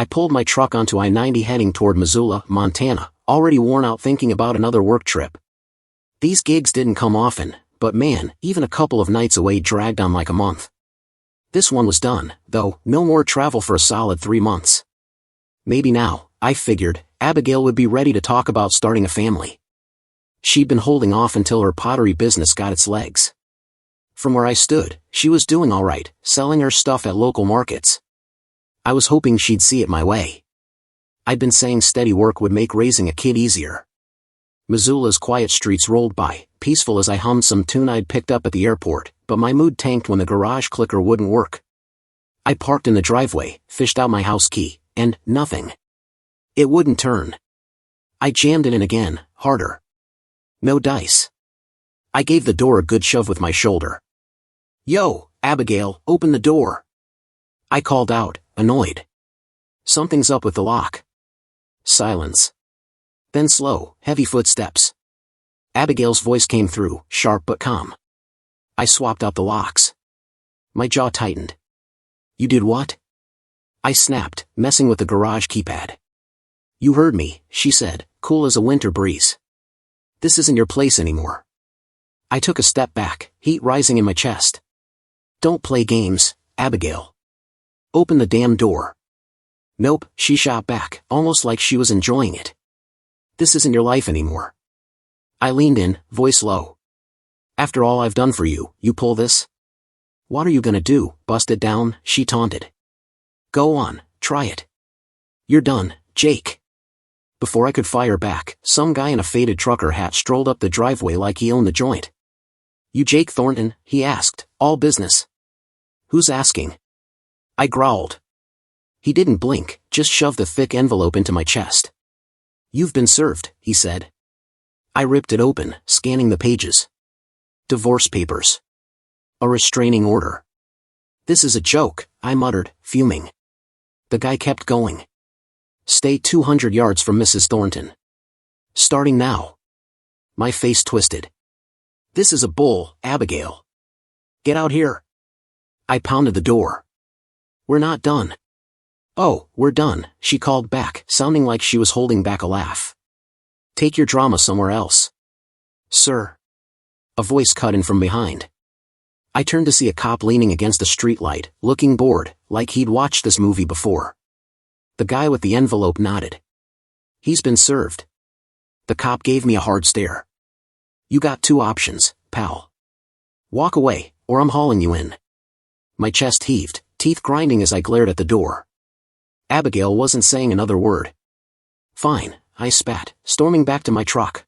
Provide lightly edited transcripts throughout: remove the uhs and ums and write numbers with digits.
I pulled my truck onto I-90 heading toward Missoula, Montana, already worn out thinking about another work trip. These gigs didn't come often, but man, even a couple of nights away dragged on like a month. This one was done, though, no more travel for a solid 3 months. Maybe now, I figured, Abigail would be ready to talk about starting a family. She'd been holding off until her pottery business got its legs. From where I stood, she was doing all right, selling her stuff at local markets. I was hoping she'd see it my way. I'd been saying steady work would make raising a kid easier. Missoula's quiet streets rolled by, peaceful as I hummed some tune I'd picked up at the airport, but my mood tanked when the garage clicker wouldn't work. I parked in the driveway, fished out my house key, and nothing. It wouldn't turn. I jammed it in again, harder. No dice. I gave the door a good shove with my shoulder. "Yo, Abigail, open the door," I called out, annoyed. "Something's up with the lock." Silence. Then slow, heavy footsteps. Abigail's voice came through, sharp but calm. I swapped out the locks. My jaw tightened. "You did what?" I snapped, messing with the garage keypad. "You heard me," she said, cool as a winter breeze. "This isn't your place anymore." I took a step back, heat rising in my chest. "Don't play games, Abigail. Open the damn door." "Nope," she shot back, almost like she was enjoying it. "This isn't your life anymore." I leaned in, voice low. "After all I've done for you, you pull this? What are you gonna do, bust it down?" she taunted. "Go on, try it. You're done, Jake." Before I could fire back, some guy in a faded trucker hat strolled up the driveway like he owned the joint. "You Jake Thornton?" he asked, all business. "Who's asking?" I growled. He didn't blink, just shoved the thick envelope into my chest. "You've been served," he said. I ripped it open, scanning the pages. Divorce papers. A restraining order. "This is a joke," I muttered, fuming. The guy kept going. "Stay 200 yards from Mrs. Thornton. Starting now." My face twisted. "This is a bull, Abigail. Get out here." I pounded the door. "We're not done." "Oh, we're done," she called back, sounding like she was holding back a laugh. "Take your drama somewhere else." "Sir." A voice cut in from behind. I turned to see a cop leaning against a streetlight, looking bored, like he'd watched this movie before. The guy with the envelope nodded. "He's been served." The cop gave me a hard stare. "You got 2 options, pal. Walk away, or I'm hauling you in." My chest heaved, teeth grinding as I glared at the door. Abigail wasn't saying another word. "Fine," I spat, storming back to my truck.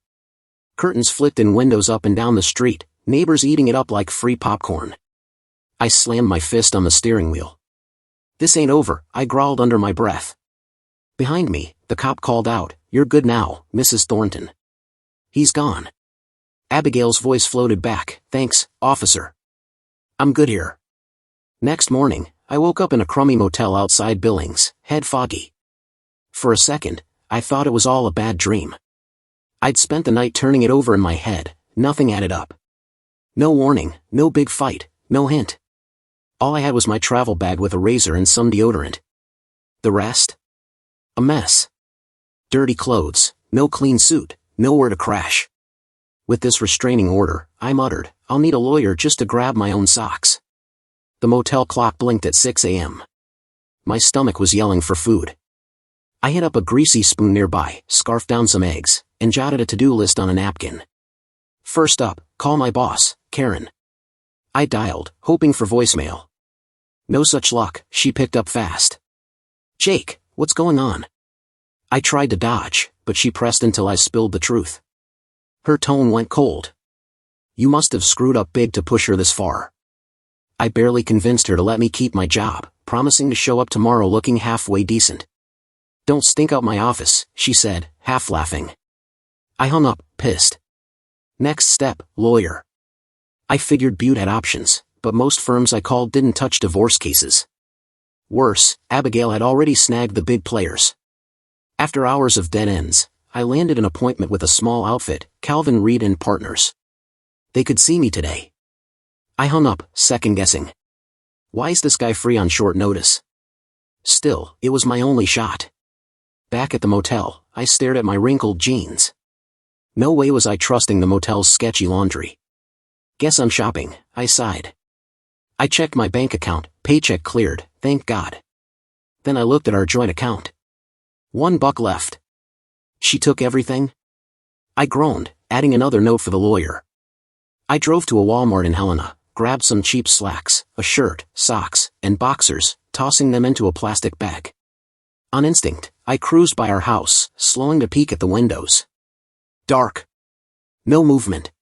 Curtains flicked in windows up and down the street, neighbors eating it up like free popcorn. I slammed my fist on the steering wheel. "This ain't over," I growled under my breath. Behind me, the cop called out, "You're good now, Mrs. Thornton." "He's gone." Abigail's voice floated back, "Thanks, officer. I'm good here." Next morning, I woke up in a crummy motel outside Billings, head foggy. For a second, I thought it was all a bad dream. I'd spent the night turning it over in my head, nothing added up. No warning, no big fight, no hint. All I had was my travel bag with a razor and some deodorant. The rest? A mess. Dirty clothes, no clean suit, nowhere to crash. With this restraining order, I muttered, I'll need a lawyer just to grab my own socks. The motel clock blinked at 6 a.m. My stomach was yelling for food. I hit up a greasy spoon nearby, scarfed down some eggs, and jotted a to-do list on a napkin. First up, call my boss, Karen. I dialed, hoping for voicemail. No such luck, she picked up fast. Jake, what's going on? I tried to dodge, but she pressed until I spilled the truth. Her tone went cold. You must have screwed up big to push her this far. I barely convinced her to let me keep my job, promising to show up tomorrow looking halfway decent. Don't stink out my office, she said, half laughing. I hung up, pissed. Next step, lawyer. I figured Butte had options, but most firms I called didn't touch divorce cases. Worse, Abigail had already snagged the big players. After hours of dead ends, I landed an appointment with a small outfit, Calvin Reed and Partners. They could see me today. I hung up, second-guessing. Why is this guy free on short notice? Still, it was my only shot. Back at the motel, I stared at my wrinkled jeans. No way was I trusting the motel's sketchy laundry. Guess I'm shopping, I sighed. I checked my bank account, paycheck cleared, thank God. Then I looked at our joint account. $1 left. She took everything? I groaned, adding another note for the lawyer. I drove to a Walmart in Helena, grabbed some cheap slacks, a shirt, socks, and boxers, tossing them into a plastic bag. On instinct, I cruised by our house, slowing to peek at the windows. Dark. No movement.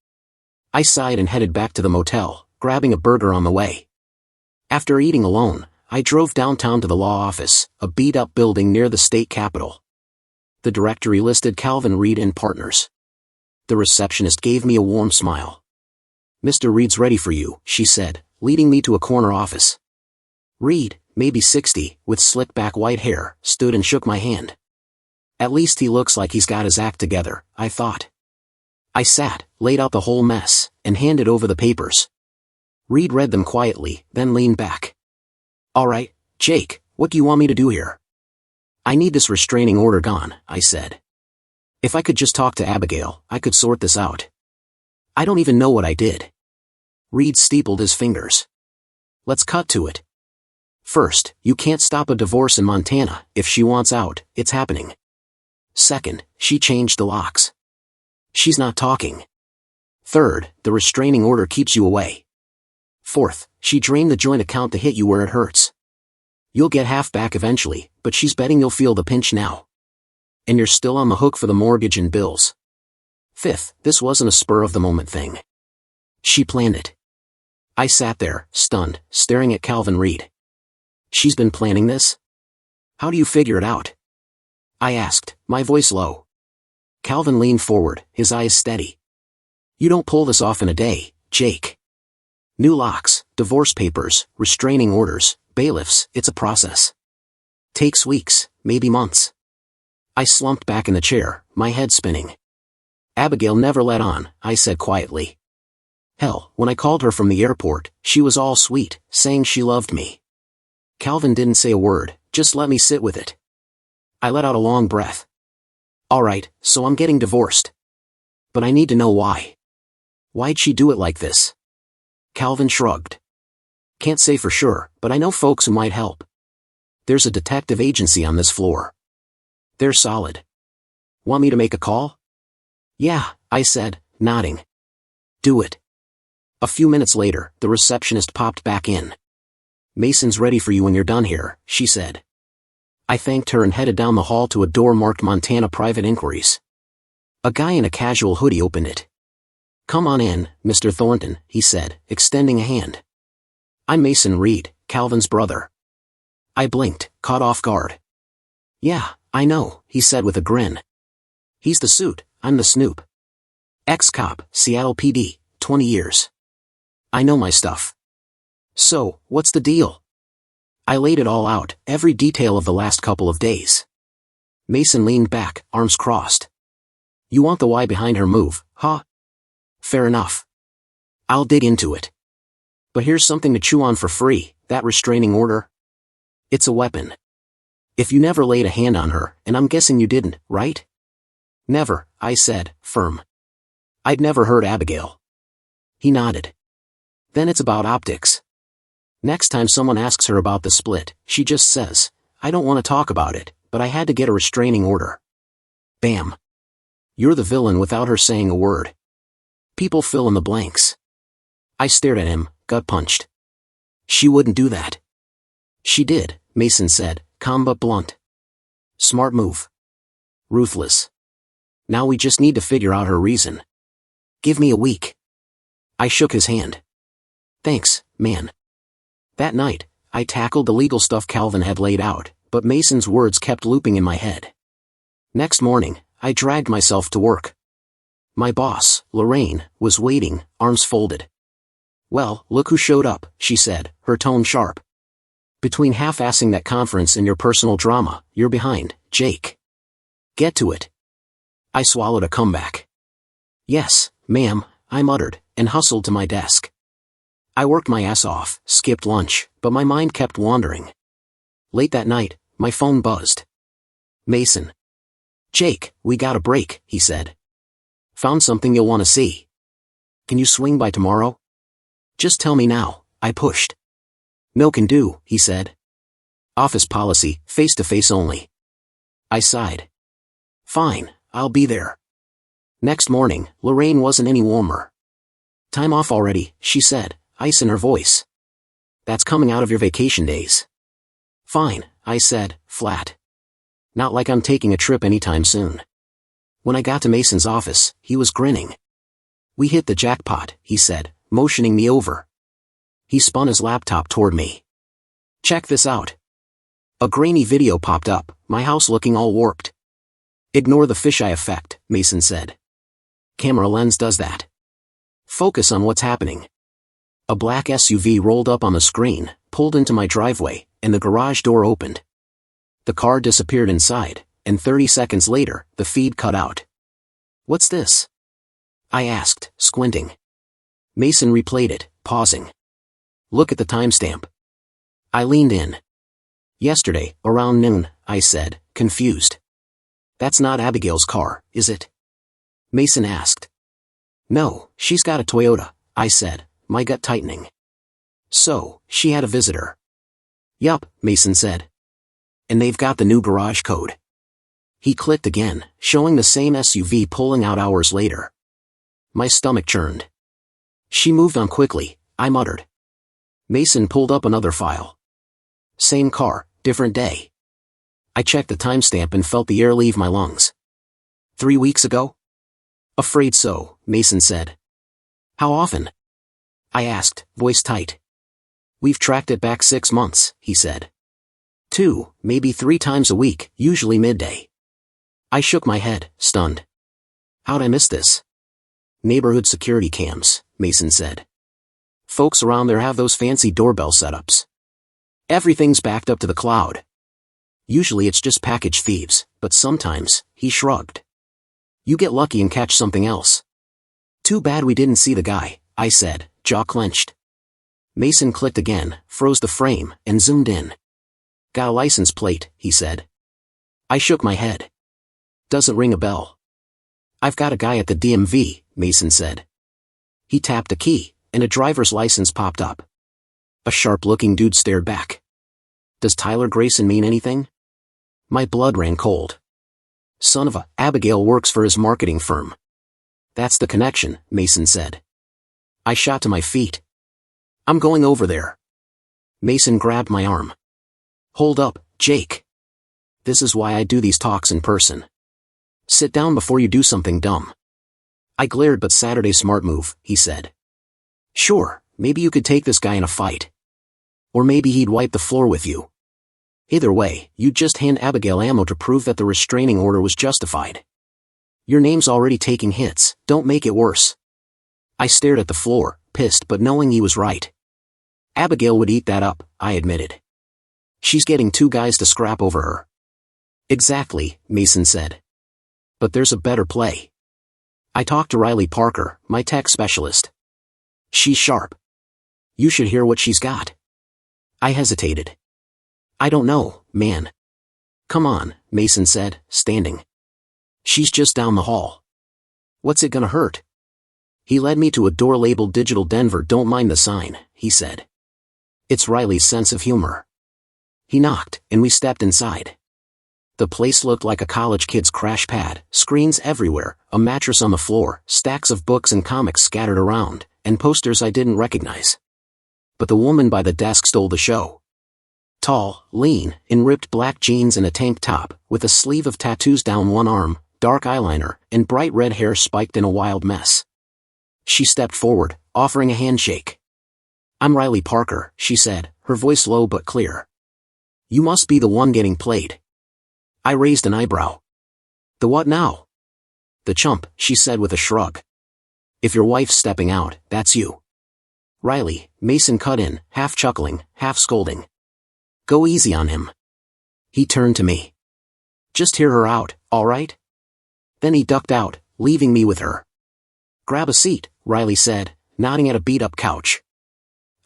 I sighed and headed back to the motel, grabbing a burger on the way. After eating alone, I drove downtown to the law office, a beat-up building near the state capitol. The directory listed Calvin Reed and Partners. The receptionist gave me a warm smile. "Mr. Reed's ready for you," she said, leading me to a corner office. Reed, maybe 60, with slick-back white hair, stood and shook my hand. At least he looks like he's got his act together, I thought. I sat, laid out the whole mess, and handed over the papers. Reed read them quietly, then leaned back. "All right, Jake, what do you want me to do here?" "I need this restraining order gone," I said. "If I could just talk to Abigail, I could sort this out. I don't even know what I did." Reed steepled his fingers. "Let's cut to it. First, you can't stop a divorce in Montana. If she wants out, it's happening. Second, she changed the locks. She's not talking. Third, the restraining order keeps you away. Fourth, she drained the joint account to hit you where it hurts. You'll get half back eventually, but she's betting you'll feel the pinch now. And you're still on the hook for the mortgage and bills. Fifth, this wasn't a spur-of-the-moment thing. She planned it." I sat there, stunned, staring at Calvin Reed. "She's been planning this? How do you figure it out?" I asked, my voice low. Calvin leaned forward, his eyes steady. "You don't pull this off in a day, Jake. New locks, divorce papers, restraining orders, bailiffs, it's a process. Takes weeks, maybe months." I slumped back in the chair, my head spinning. "Abigail never let on," I said quietly. "Hell, when I called her from the airport, she was all sweet, saying she loved me." Calvin didn't say a word, just let me sit with it. I let out a long breath. "All right, so I'm getting divorced. But I need to know why. Why'd she do it like this?" Calvin shrugged. "Can't say for sure, but I know folks who might help. There's a detective agency on this floor. They're solid. Want me to make a call?" "Yeah," I said, nodding. "Do it." A few minutes later, the receptionist popped back in. "Mason's ready for you when you're done here," she said. I thanked her and headed down the hall to a door marked Montana Private Inquiries. A guy in a casual hoodie opened it. "Come on in, Mr. Thornton," he said, extending a hand. "I'm Mason Reed, Calvin's brother." I blinked, caught off guard. "Yeah, I know," he said with a grin. "He's the suit, I'm the snoop. Ex-cop, Seattle PD, 20 years. I know my stuff. So, what's the deal?" I laid it all out, every detail of the last couple of days. Mason leaned back, arms crossed. "You want the why behind her move, huh? Fair enough. I'll dig into it. But here's something to chew on for free, that restraining order. It's a weapon. If you never laid a hand on her, and I'm guessing you didn't, right?" "Never," I said, firm. "I'd never hurt Abigail." He nodded. "Then it's about optics. Next time someone asks her about the split, she just says, 'I don't want to talk about it, but I had to get a restraining order.' Bam. You're the villain without her saying a word. People fill in the blanks." I stared at him, gut-punched. "She wouldn't do that." "She did," Mason said, calm but blunt. "Smart move. Ruthless. Now we just need to figure out her reason. Give me a week." I shook his hand. "Thanks, man." That night, I tackled the legal stuff Calvin had laid out, but Mason's words kept looping in my head. Next morning, I dragged myself to work. My boss, Lorraine, was waiting, arms folded. "Well, look who showed up," she said, her tone sharp. "Between half-assing that conference and your personal drama, you're behind, Jake. Get to it." I swallowed a comeback. "Yes, ma'am," I muttered, and hustled to my desk. I worked my ass off, skipped lunch, but my mind kept wandering. Late that night, my phone buzzed. Mason. Jake, we got a break, he said. Found something you'll want to see. Can you swing by tomorrow? Just tell me now, I pushed. No can do, he said. Office policy, face-to-face only. I sighed. Fine, I'll be there. Next morning, Lorraine wasn't any warmer. Time off already, she said, ice in her voice. That's coming out of your vacation days. Fine, I said, flat. Not like I'm taking a trip anytime soon. When I got to Mason's office, he was grinning. We hit the jackpot, he said, motioning me over. He spun his laptop toward me. Check this out. A grainy video popped up, my house looking all warped. Ignore the fisheye effect, Mason said. Camera lens does that. Focus on what's happening. A black SUV rolled up on the screen, pulled into my driveway, and the garage door opened. The car disappeared inside, and 30 seconds later, the feed cut out. What's this? I asked, squinting. Mason replayed it, pausing. Look at the timestamp. I leaned in. Yesterday, around noon, I said, confused. That's not Abigail's car, is it? Mason asked. No, she's got a Toyota, I said, my gut tightening. So, she had a visitor. Yup, Mason said. And they've got the new garage code. He clicked again, showing the same SUV pulling out hours later. My stomach churned. She moved on quickly, I muttered. Mason pulled up another file. Same car, different day. I checked the timestamp and felt the air leave my lungs. 3 weeks ago? Afraid so, Mason said. How often? I asked, voice tight. We've tracked it back 6 months, he said. 2, maybe 3 times a week, usually midday. I shook my head, stunned. How'd I miss this? Neighborhood security cams, Mason said. Folks around there have those fancy doorbell setups. Everything's backed up to the cloud. Usually it's just package thieves, but sometimes, he shrugged. You get lucky and catch something else. Too bad we didn't see the guy, I said, jaw clenched. Mason clicked again, froze the frame, and zoomed in. Got a license plate, he said. I shook my head. Doesn't ring a bell. I've got a guy at the DMV, Mason said. He tapped a key, and a driver's license popped up. A sharp-looking dude stared back. Does Tyler Grayson mean anything? My blood ran cold. Son of a, Abigail works for his marketing firm. That's the connection, Mason said. I shot to my feet. I'm going over there. Mason grabbed my arm. Hold up, Jake. This is why I do these talks in person. Sit down before you do something dumb. I glared, but Saturday's smart move, he said. Sure, maybe you could take this guy in a fight. Or maybe he'd wipe the floor with you. Either way, you'd just hand Abigail ammo to prove that the restraining order was justified. Your name's already taking hits, don't make it worse. I stared at the floor, pissed but knowing he was right. Abigail would eat that up, I admitted. She's getting 2 guys to scrap over her. Exactly, Mason said. But there's a better play. I talked to Riley Parker, my tech specialist. She's sharp. You should hear what she's got. I hesitated. I don't know, man. Come on, Mason said, standing. She's just down the hall. What's it gonna hurt? He led me to a door labeled Digital Denver. Don't mind the sign, he said. It's Riley's sense of humor. He knocked, and we stepped inside. The place looked like a college kid's crash pad, screens everywhere, a mattress on the floor, stacks of books and comics scattered around, and posters I didn't recognize. But the woman by the desk stole the show. Tall, lean, in ripped black jeans and a tank top, with a sleeve of tattoos down one arm, dark eyeliner, and bright red hair spiked in a wild mess. She stepped forward, offering a handshake. I'm Riley Parker, she said, her voice low but clear. You must be the one getting played. I raised an eyebrow. The what now? The chump, she said with a shrug. If your wife's stepping out, that's you. Riley, Mason cut in, half chuckling, half scolding. Go easy on him. He turned to me. Just hear her out, all right? Then he ducked out, leaving me with her. Grab a seat, Riley said, nodding at a beat-up couch.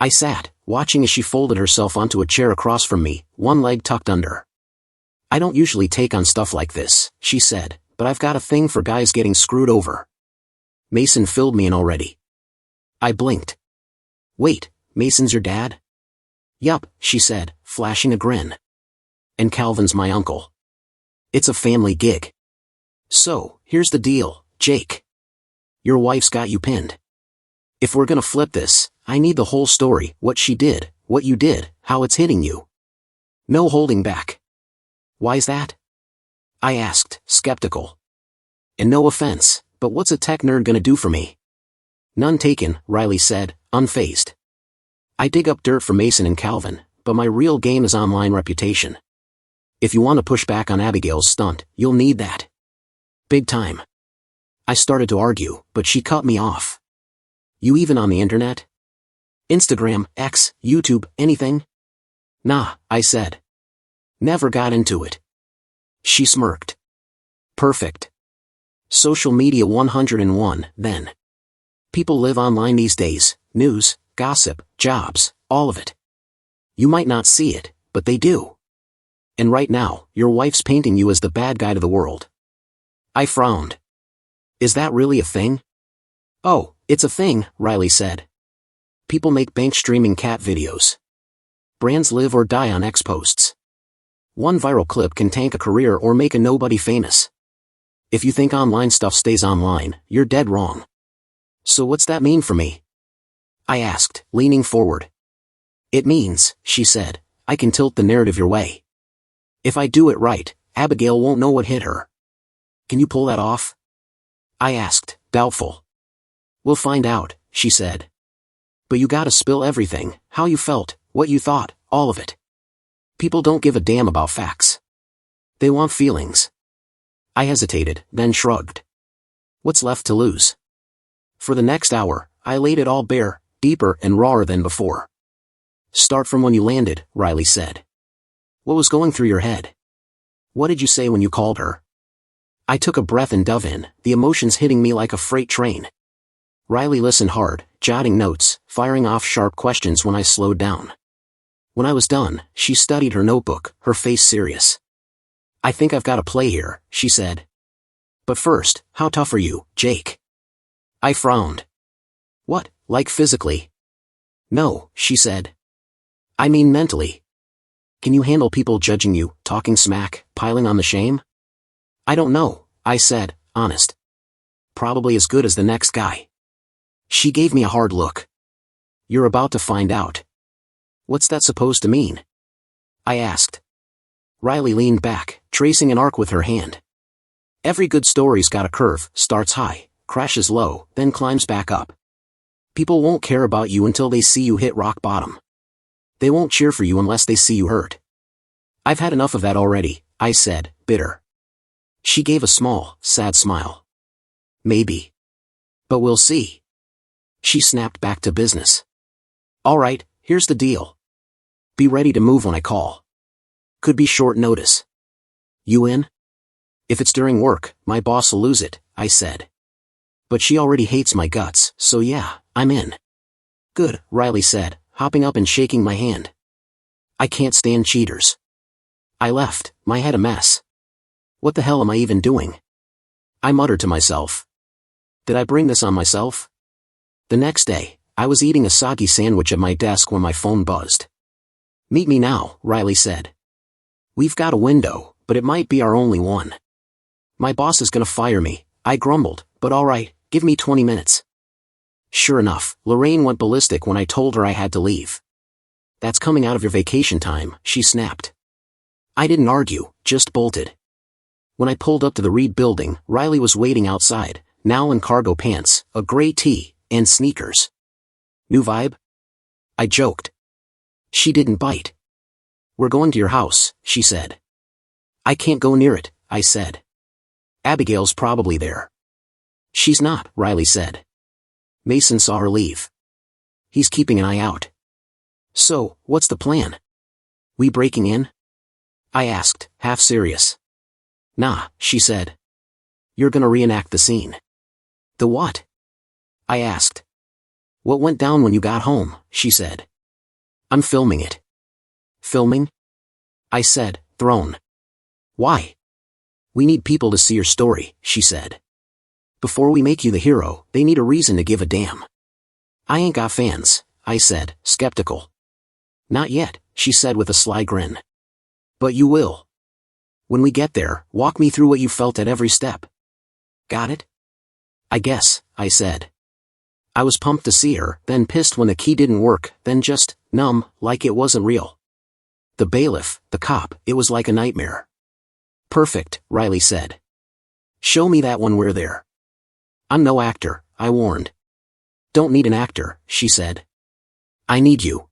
I sat, watching as she folded herself onto a chair across from me, one leg tucked under. "I don't usually take on stuff like this," she said, "but I've got a thing for guys getting screwed over." Mason filled me in already. I blinked. "Wait, Mason's your dad?" "Yup," she said, flashing a grin. "And Calvin's my uncle. It's a family gig. So, here's the deal, Jake. Your wife's got you pinned. If we're gonna flip this, I need the whole story, what she did, what you did, how it's hitting you. No holding back." "Why's that?" I asked, skeptical. "And no offense, but what's a tech nerd gonna do for me?" "None taken," Riley said, unfazed. "I dig up dirt for Mason and Calvin, but my real game is online reputation. If you want to push back on Abigail's stunt, you'll need that. Big time." I started to argue, but she cut me off. "You even on the internet? Instagram, X, YouTube, anything?" "Nah," I said. "Never got into it." She smirked. "Perfect. Social media 101, then. People live online these days, news, gossip, jobs, all of it. You might not see it, but they do. And right now, your wife's painting you as the bad guy to the world." I frowned. "Is that really a thing?" "Oh, it's a thing," Riley said. "People make bank streaming cat videos. Brands live or die on X posts. One viral clip can tank a career or make a nobody famous. If you think online stuff stays online, you're dead wrong. So what's that mean for me?" I asked, leaning forward. "It means," she said, "I can tilt the narrative your way. If I do it right, Abigail won't know what hit her. Can you pull that off?" I asked, doubtful. "We'll find out," she said. "But you gotta spill everything, how you felt, what you thought, all of it. People don't give a damn about facts. They want feelings." I hesitated, then shrugged. What's left to lose? For the next hour, I laid it all bare, deeper and rawer than before. "Start from when you landed," Riley said. "What was going through your head? What did you say when you called her?" I took a breath and dove in, the emotions hitting me like a freight train. Riley listened hard, jotting notes, firing off sharp questions when I slowed down. When I was done, she studied her notebook, her face serious. "I think I've got a play here," she said. "But first, how tough are you, Jake?" I frowned. "What, like physically?" "No," she said. "I mean mentally. Can you handle people judging you, talking smack, piling on the shame?" "I don't know," I said, honest. "Probably as good as the next guy." She gave me a hard look. "You're about to find out." "What's that supposed to mean?" I asked. Riley leaned back, tracing an arc with her hand. "Every good story's got a curve, starts high, crashes low, then climbs back up. People won't care about you until they see you hit rock bottom. They won't cheer for you unless they see you hurt." "I've had enough of that already," I said, bitter. She gave a small, sad smile. "Maybe. But we'll see." She snapped back to business. "All right, here's the deal. Be ready to move when I call. Could be short notice. You in?" "If it's during work, my boss will lose it," I said. "But she already hates my guts, so yeah, I'm in." "Good," Riley said, hopping up and shaking my hand. "I can't stand cheaters." I left, my head a mess. What the hell am I even doing? I muttered to myself. Did I bring this on myself? The next day, I was eating a soggy sandwich at my desk when my phone buzzed. "Meet me now," Riley said. "We've got a window, but it might be our only one." "My boss is gonna fire me," I grumbled, "but alright, give me 20 minutes. Sure enough, Lorraine went ballistic when I told her I had to leave. "That's coming out of your vacation time," she snapped. I didn't argue, just bolted. When I pulled up to the Reed building, Riley was waiting outside, now in cargo pants, a gray tee, and sneakers. "New vibe?" I joked. She didn't bite. "We're going to your house," she said. "I can't go near it," I said. "Abigail's probably there." "She's not," Riley said. "Mason saw her leave. He's keeping an eye out." "So, what's the plan? We breaking in?" I asked, half serious. "Nah," she said. "You're gonna reenact the scene." "The what?" I asked. "What went down when you got home?" she said. I'm filming it. Filming? I said, thrown. Why? We need people to see your story, she said. Before we make you the hero, they need a reason to give a damn. I ain't got fans, I said, skeptical. Not yet, she said with a sly grin. But you will. When we get there, walk me through what you felt at every step. Got it? I guess, I said. I was pumped to see her, then pissed when the key didn't work, then just numb, like it wasn't real. The bailiff, the cop, it was like a nightmare. Perfect, Riley said. Show me that when we're there. I'm no actor, I warned. Don't need an actor, she said. I need you.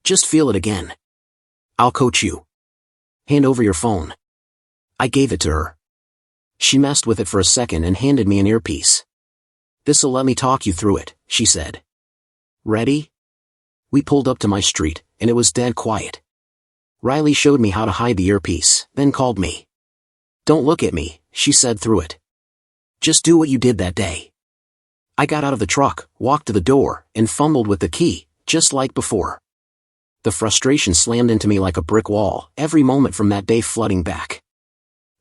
Just feel it again. I'll coach you. Hand over your phone. I gave it to her. She messed with it for a second and handed me an earpiece. This'll let me talk you through it, she said. Ready? We pulled up to my street, and it was dead quiet. Riley showed me how to hide the earpiece, then called me. Don't look at me, she said through it. Just do what you did that day. I got out of the truck, walked to the door, and fumbled with the key, just like before. The frustration slammed into me like a brick wall, every moment from that day flooding back.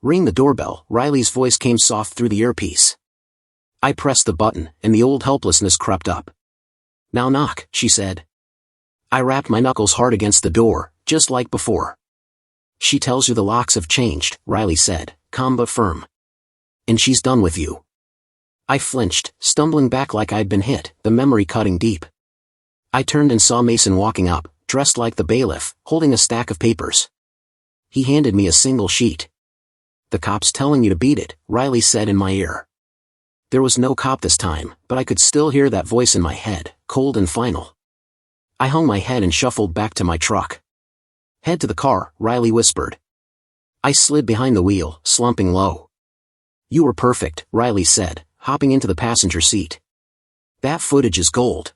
Ring the doorbell, Riley's voice came soft through the earpiece. I pressed the button, and the old helplessness crept up. Now knock, she said. I rapped my knuckles hard against the door, just like before. She tells you the locks have changed, Riley said, calm but firm. And she's done with you. I flinched, stumbling back like I'd been hit, the memory cutting deep. I turned and saw Mason walking up, dressed like the bailiff, holding a stack of papers. He handed me a single sheet. The cop's telling you to beat it, Riley said in my ear. There was no cop this time, but I could still hear that voice in my head, cold and final. I hung my head and shuffled back to my truck. Head to the car, Riley whispered. I slid behind the wheel, slumping low. You were perfect, Riley said, hopping into the passenger seat. That footage is gold.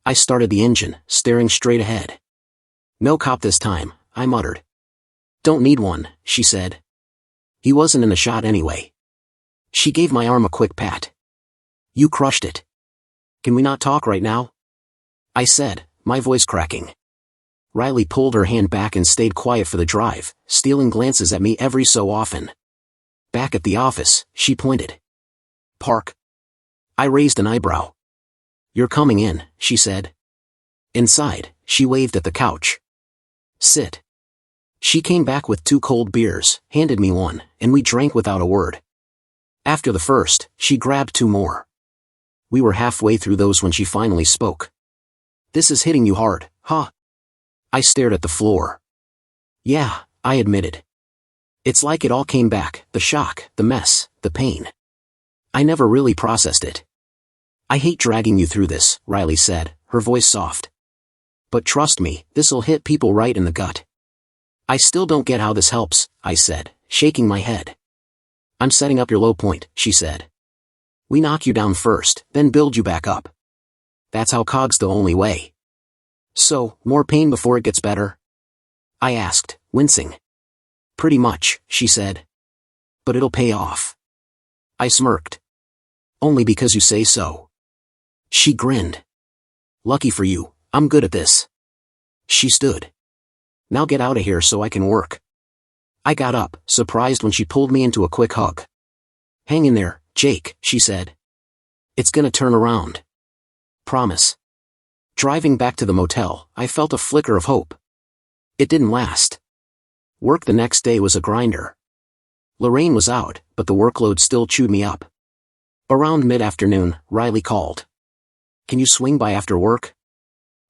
I started the engine, staring straight ahead. No cop this time, I muttered. Don't need one, she said. He wasn't in the shot anyway. She gave my arm a quick pat. You crushed it. Can we not talk right now? I said, my voice cracking. Riley pulled her hand back and stayed quiet for the drive, stealing glances at me every so often. Back at the office, she pointed. Park. I raised an eyebrow. You're coming in, she said. Inside, she waved at the couch. Sit. She came back with 2 cold beers, handed me one, and we drank without a word. After the first, she grabbed 2 more. We were halfway through those when she finally spoke. This is hitting you hard, huh? I stared at the floor. Yeah, I admitted. It's like it all came back, the shock, the mess, the pain. I never really processed it. I hate dragging you through this, Riley said, her voice soft. But trust me, this'll hit people right in the gut. I still don't get how this helps, I said, shaking my head. I'm setting up your low point, she said. We knock you down first, then build you back up. That's how COG's the only way. So, more pain before it gets better? I asked, wincing. Pretty much, she said. But it'll pay off. I smirked. Only because you say so. She grinned. Lucky for you, I'm good at this. She stood. Now get out of here so I can work. I got up, surprised when she pulled me into a quick hug. Hang in there, Jake, she said. It's gonna turn around. Promise. Driving back to the motel, I felt a flicker of hope. It didn't last. Work the next day was a grinder. Lorraine was out, but the workload still chewed me up. Around mid-afternoon, Riley called. Can you swing by after work?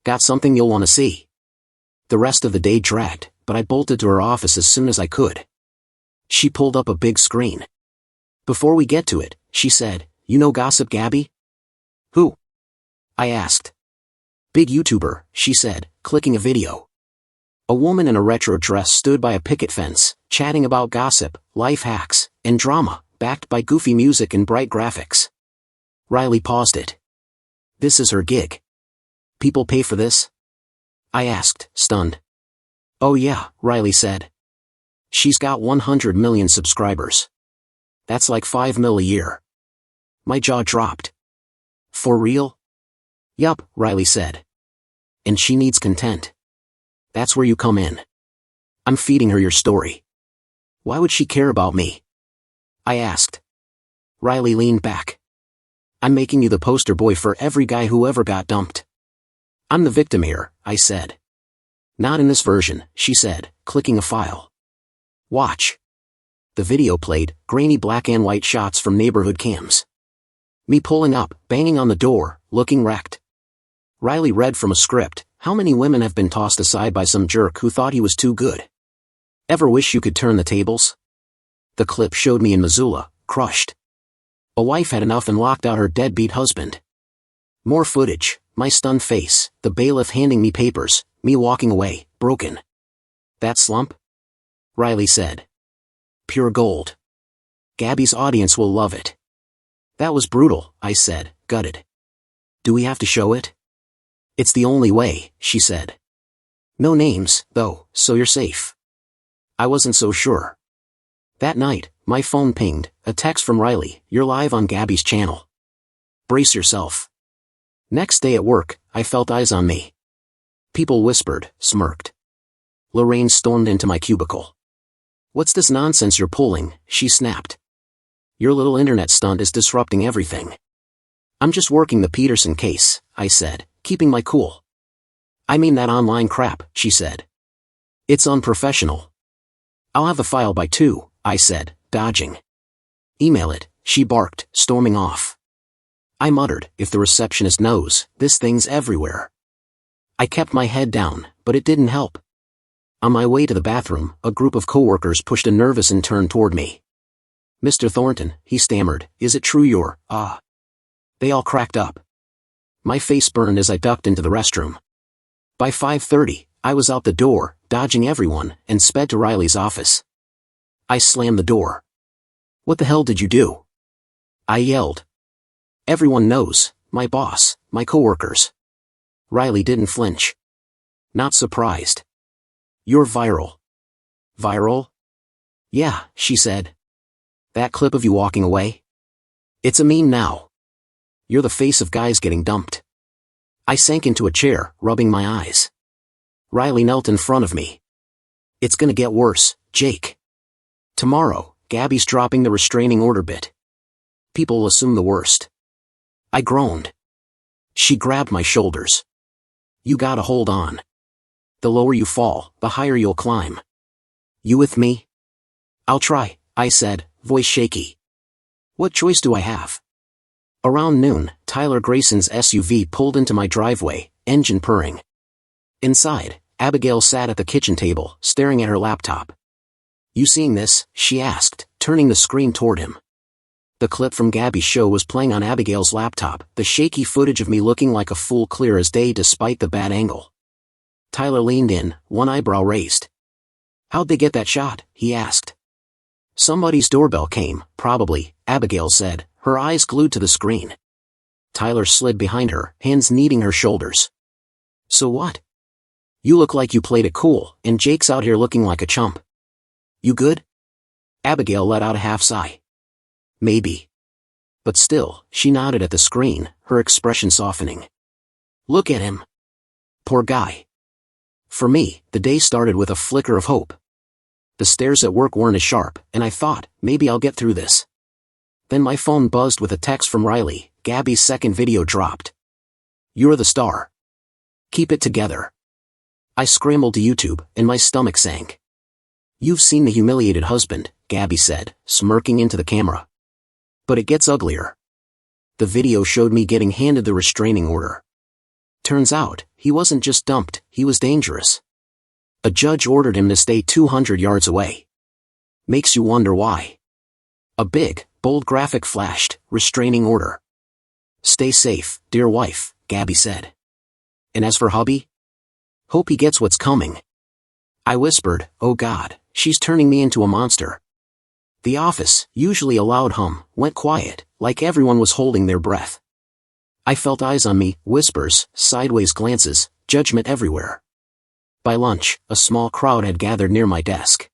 Got something you'll want to see. The rest of the day dragged, but I bolted to her office as soon as I could. She pulled up a big screen. Before we get to it, she said, you know Gossip Gabby? Who? I asked. Big YouTuber, she said, clicking a video. A woman in a retro dress stood by a picket fence, chatting about gossip, life hacks, and drama, backed by goofy music and bright graphics. Riley paused it. This is her gig. People pay for this? I asked, stunned. Oh yeah, Riley said. She's got 100 million subscribers. That's like 5 mil a year. My jaw dropped. For real? Yup, Riley said. And she needs content. That's where you come in. I'm feeding her your story. Why would she care about me? I asked. Riley leaned back. I'm making you the poster boy for every guy who ever got dumped. I'm the victim here, I said. Not in this version, she said, clicking a file. Watch. The video played, grainy black and white shots from neighborhood cams. Me pulling up, banging on the door, looking wrecked. Riley read from a script. How many women have been tossed aside by some jerk who thought he was too good? Ever wish you could turn the tables? The clip showed me in Missoula, crushed. A wife had enough and locked out her deadbeat husband. More footage, my stunned face, the bailiff handing me papers, me walking away, broken. That slump? Riley said. Pure gold. Gabby's audience will love it. That was brutal, I said, gutted. Do we have to show it? It's the only way, she said. No names, though, so you're safe. I wasn't so sure. That night, my phone pinged, a text from Riley, you're live on Gabby's channel. Brace yourself. Next day at work, I felt eyes on me. People whispered, smirked. Lorraine stormed into my cubicle. What's this nonsense you're pulling? She snapped. Your little internet stunt is disrupting everything. I'm just working the Peterson case, I said, keeping my cool. I mean that online crap, she said. It's unprofessional. I'll have the file by 2, I said, dodging. Email it, she barked, storming off. I muttered, if the receptionist knows, this thing's everywhere. I kept my head down, but it didn't help. On my way to the bathroom, a group of coworkers pushed a nervous intern toward me. Mr. Thornton, he stammered, is it true you're, They all cracked up. My face burned as I ducked into the restroom. By 5:30, I was out the door, dodging everyone, and sped to Riley's office. I slammed the door. What the hell did you do? I yelled. Everyone knows, my boss, my coworkers. Riley didn't flinch. Not surprised. You're viral. Viral? Yeah, she said. That clip of you walking away? It's a meme now. You're the face of guys getting dumped. I sank into a chair, rubbing my eyes. Riley knelt in front of me. It's gonna get worse, Jake. Tomorrow, Gabby's dropping the restraining order bit. People will assume the worst. I groaned. She grabbed my shoulders. You gotta hold on. The lower you fall, the higher you'll climb. You with me? I'll try, I said, voice shaky. What choice do I have? Around noon, Tyler Grayson's SUV pulled into my driveway, engine purring. Inside, Abigail sat at the kitchen table, staring at her laptop. You seeing this? She asked, turning the screen toward him. The clip from Gabby's show was playing on Abigail's laptop, the shaky footage of me looking like a fool clear as day despite the bad angle. Tyler leaned in, one eyebrow raised. How'd they get that shot? He asked. Somebody's doorbell came, probably, Abigail said, her eyes glued to the screen. Tyler slid behind her, hands kneading her shoulders. So what? You look like you played it cool, and Jake's out here looking like a chump. You good? Abigail let out a half sigh. Maybe. But still, she nodded at the screen, her expression softening. Look at him. Poor guy. For me, the day started with a flicker of hope. The stares at work weren't as sharp, and I thought, maybe I'll get through this. Then my phone buzzed with a text from Riley. Gabby's second video dropped. You're the star. Keep it together. I scrambled to YouTube, and my stomach sank. You've seen the humiliated husband, Gabby said, smirking into the camera. But it gets uglier. The video showed me getting handed the restraining order. Turns out, he wasn't just dumped, he was dangerous. A judge ordered him to stay 200 yards away. Makes you wonder why. A big, bold graphic flashed, restraining order. Stay safe, dear wife, Gabby said. And as for hubby? Hope he gets what's coming. I whispered, oh God, she's turning me into a monster. The office, usually a loud hum, went quiet, like everyone was holding their breath. I felt eyes on me, whispers, sideways glances, judgment everywhere. By lunch, a small crowd had gathered near my desk.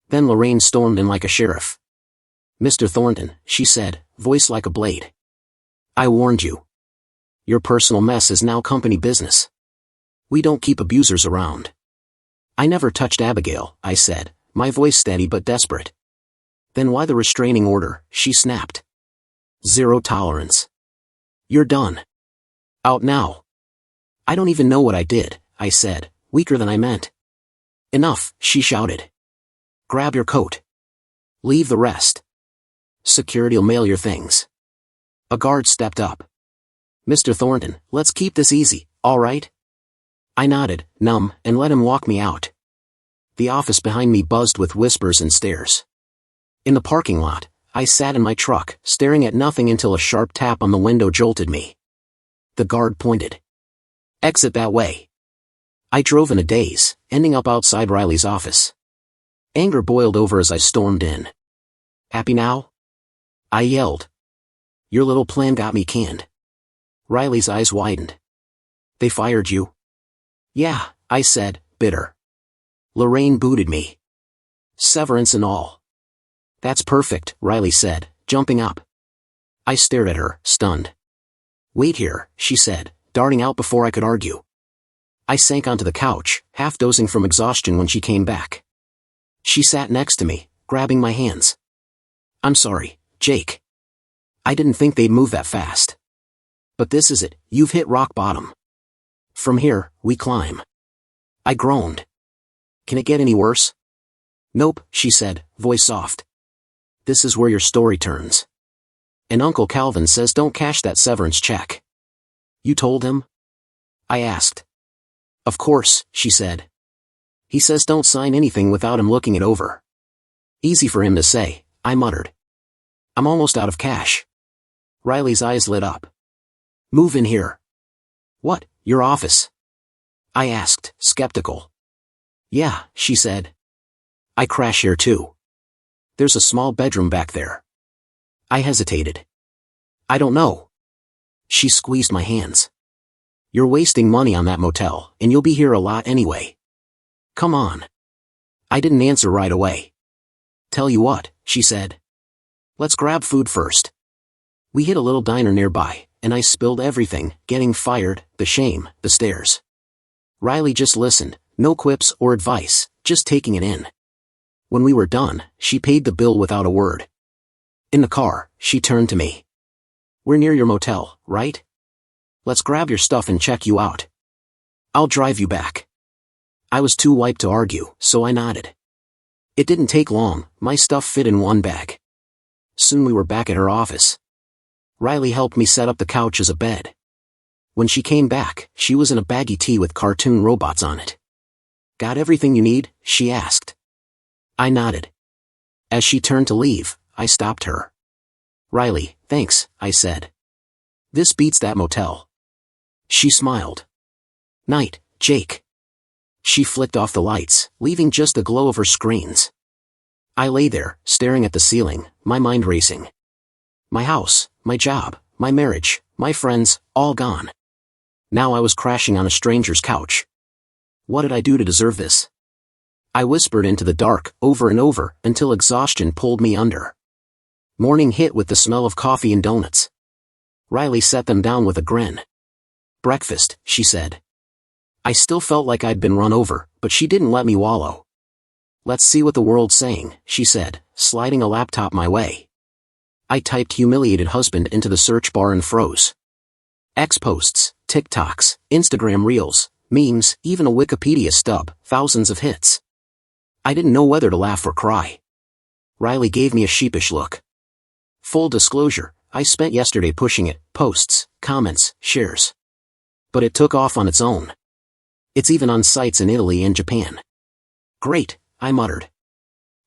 Then Lorraine stormed in like a sheriff. Mr. Thornton, she said, voice like a blade. I warned you. Your personal mess is now company business. We don't keep abusers around. I never touched Abigail, I said, my voice steady but desperate. Then why the restraining order? She snapped. Zero tolerance. You're done. Out now. I don't even know what I did, I said, weaker than I meant. Enough, she shouted. Grab your coat. Leave the rest. Security'll mail your things. A guard stepped up. Mr. Thornton, let's keep this easy, all right? I nodded, numb, and let him walk me out. The office behind me buzzed with whispers and stares. In the parking lot, I sat in my truck, staring at nothing until a sharp tap on the window jolted me. The guard pointed. Exit that way. I drove in a daze, ending up outside Riley's office. Anger boiled over as I stormed in. Happy now? I yelled. Your little plan got me canned. Riley's eyes widened. They fired you? Yeah, I said, bitter. Lorraine booted me. Severance and all. That's perfect, Riley said, jumping up. I stared at her, stunned. Wait here, she said, darting out before I could argue. I sank onto the couch, half dozing from exhaustion when she came back. She sat next to me, grabbing my hands. I'm sorry, Jake. I didn't think they'd move that fast. But this is it, you've hit rock bottom. From here, we climb. I groaned. Can it get any worse? Nope, she said, voice soft. This is where your story turns. And Uncle Calvin says don't cash that severance check. You told him? I asked. Of course, she said. He says don't sign anything without him looking it over. Easy for him to say, I muttered. I'm almost out of cash. Riley's eyes lit up. Move in here. What, your office? I asked, skeptical. Yeah, she said. I crash here too. There's a small bedroom back there. I hesitated. I don't know. She squeezed my hands. You're wasting money on that motel, and you'll be here a lot anyway. Come on. I didn't answer right away. Tell you what, she said. Let's grab food first. We hit a little diner nearby, and I spilled everything, getting fired, the shame, the stares. Riley just listened, no quips or advice, just taking it in. When we were done, she paid the bill without a word. In the car, she turned to me. We're near your motel, right? Let's grab your stuff and check you out. I'll drive you back. I was too wiped to argue, so I nodded. It didn't take long, my stuff fit in one bag. Soon we were back at her office. Riley helped me set up the couch as a bed. When she came back, she was in a baggy tee with cartoon robots on it. Got everything you need? She asked. I nodded. As she turned to leave, I stopped her. Riley, thanks, I said. This beats that motel. She smiled. Night, Jake. She flicked off the lights, leaving just the glow of her screens. I lay there, staring at the ceiling, my mind racing. My house, my job, my marriage, my friends, all gone. Now I was crashing on a stranger's couch. What did I do to deserve this? I whispered into the dark, over and over, until exhaustion pulled me under. Morning hit with the smell of coffee and donuts. Riley set them down with a grin. Breakfast, she said. I still felt like I'd been run over, but she didn't let me wallow. Let's see what the world's saying, she said, sliding a laptop my way. I typed humiliated husband into the search bar and froze. X posts, TikToks, Instagram reels, memes, even a Wikipedia stub, thousands of hits. I didn't know whether to laugh or cry. Riley gave me a sheepish look. Full disclosure, I spent yesterday pushing it, posts, comments, shares. But it took off on its own. It's even on sites in Italy and Japan. Great, I muttered.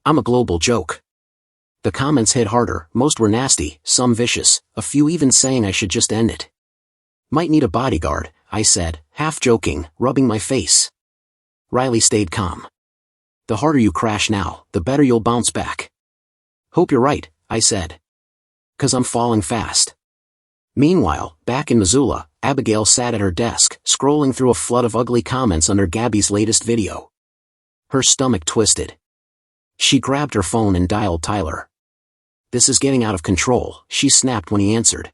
I'm a global joke. The comments hit harder, most were nasty, some vicious, a few even saying I should just end it. Might need a bodyguard, I said, half joking, rubbing my face. Riley stayed calm. The harder you crash now, the better you'll bounce back. Hope you're right, I said. 'Cause I'm falling fast. Meanwhile, back in Missoula, Abigail sat at her desk, scrolling through a flood of ugly comments under Gabby's latest video. Her stomach twisted. She grabbed her phone and dialed Tyler. This is getting out of control, she snapped when he answered.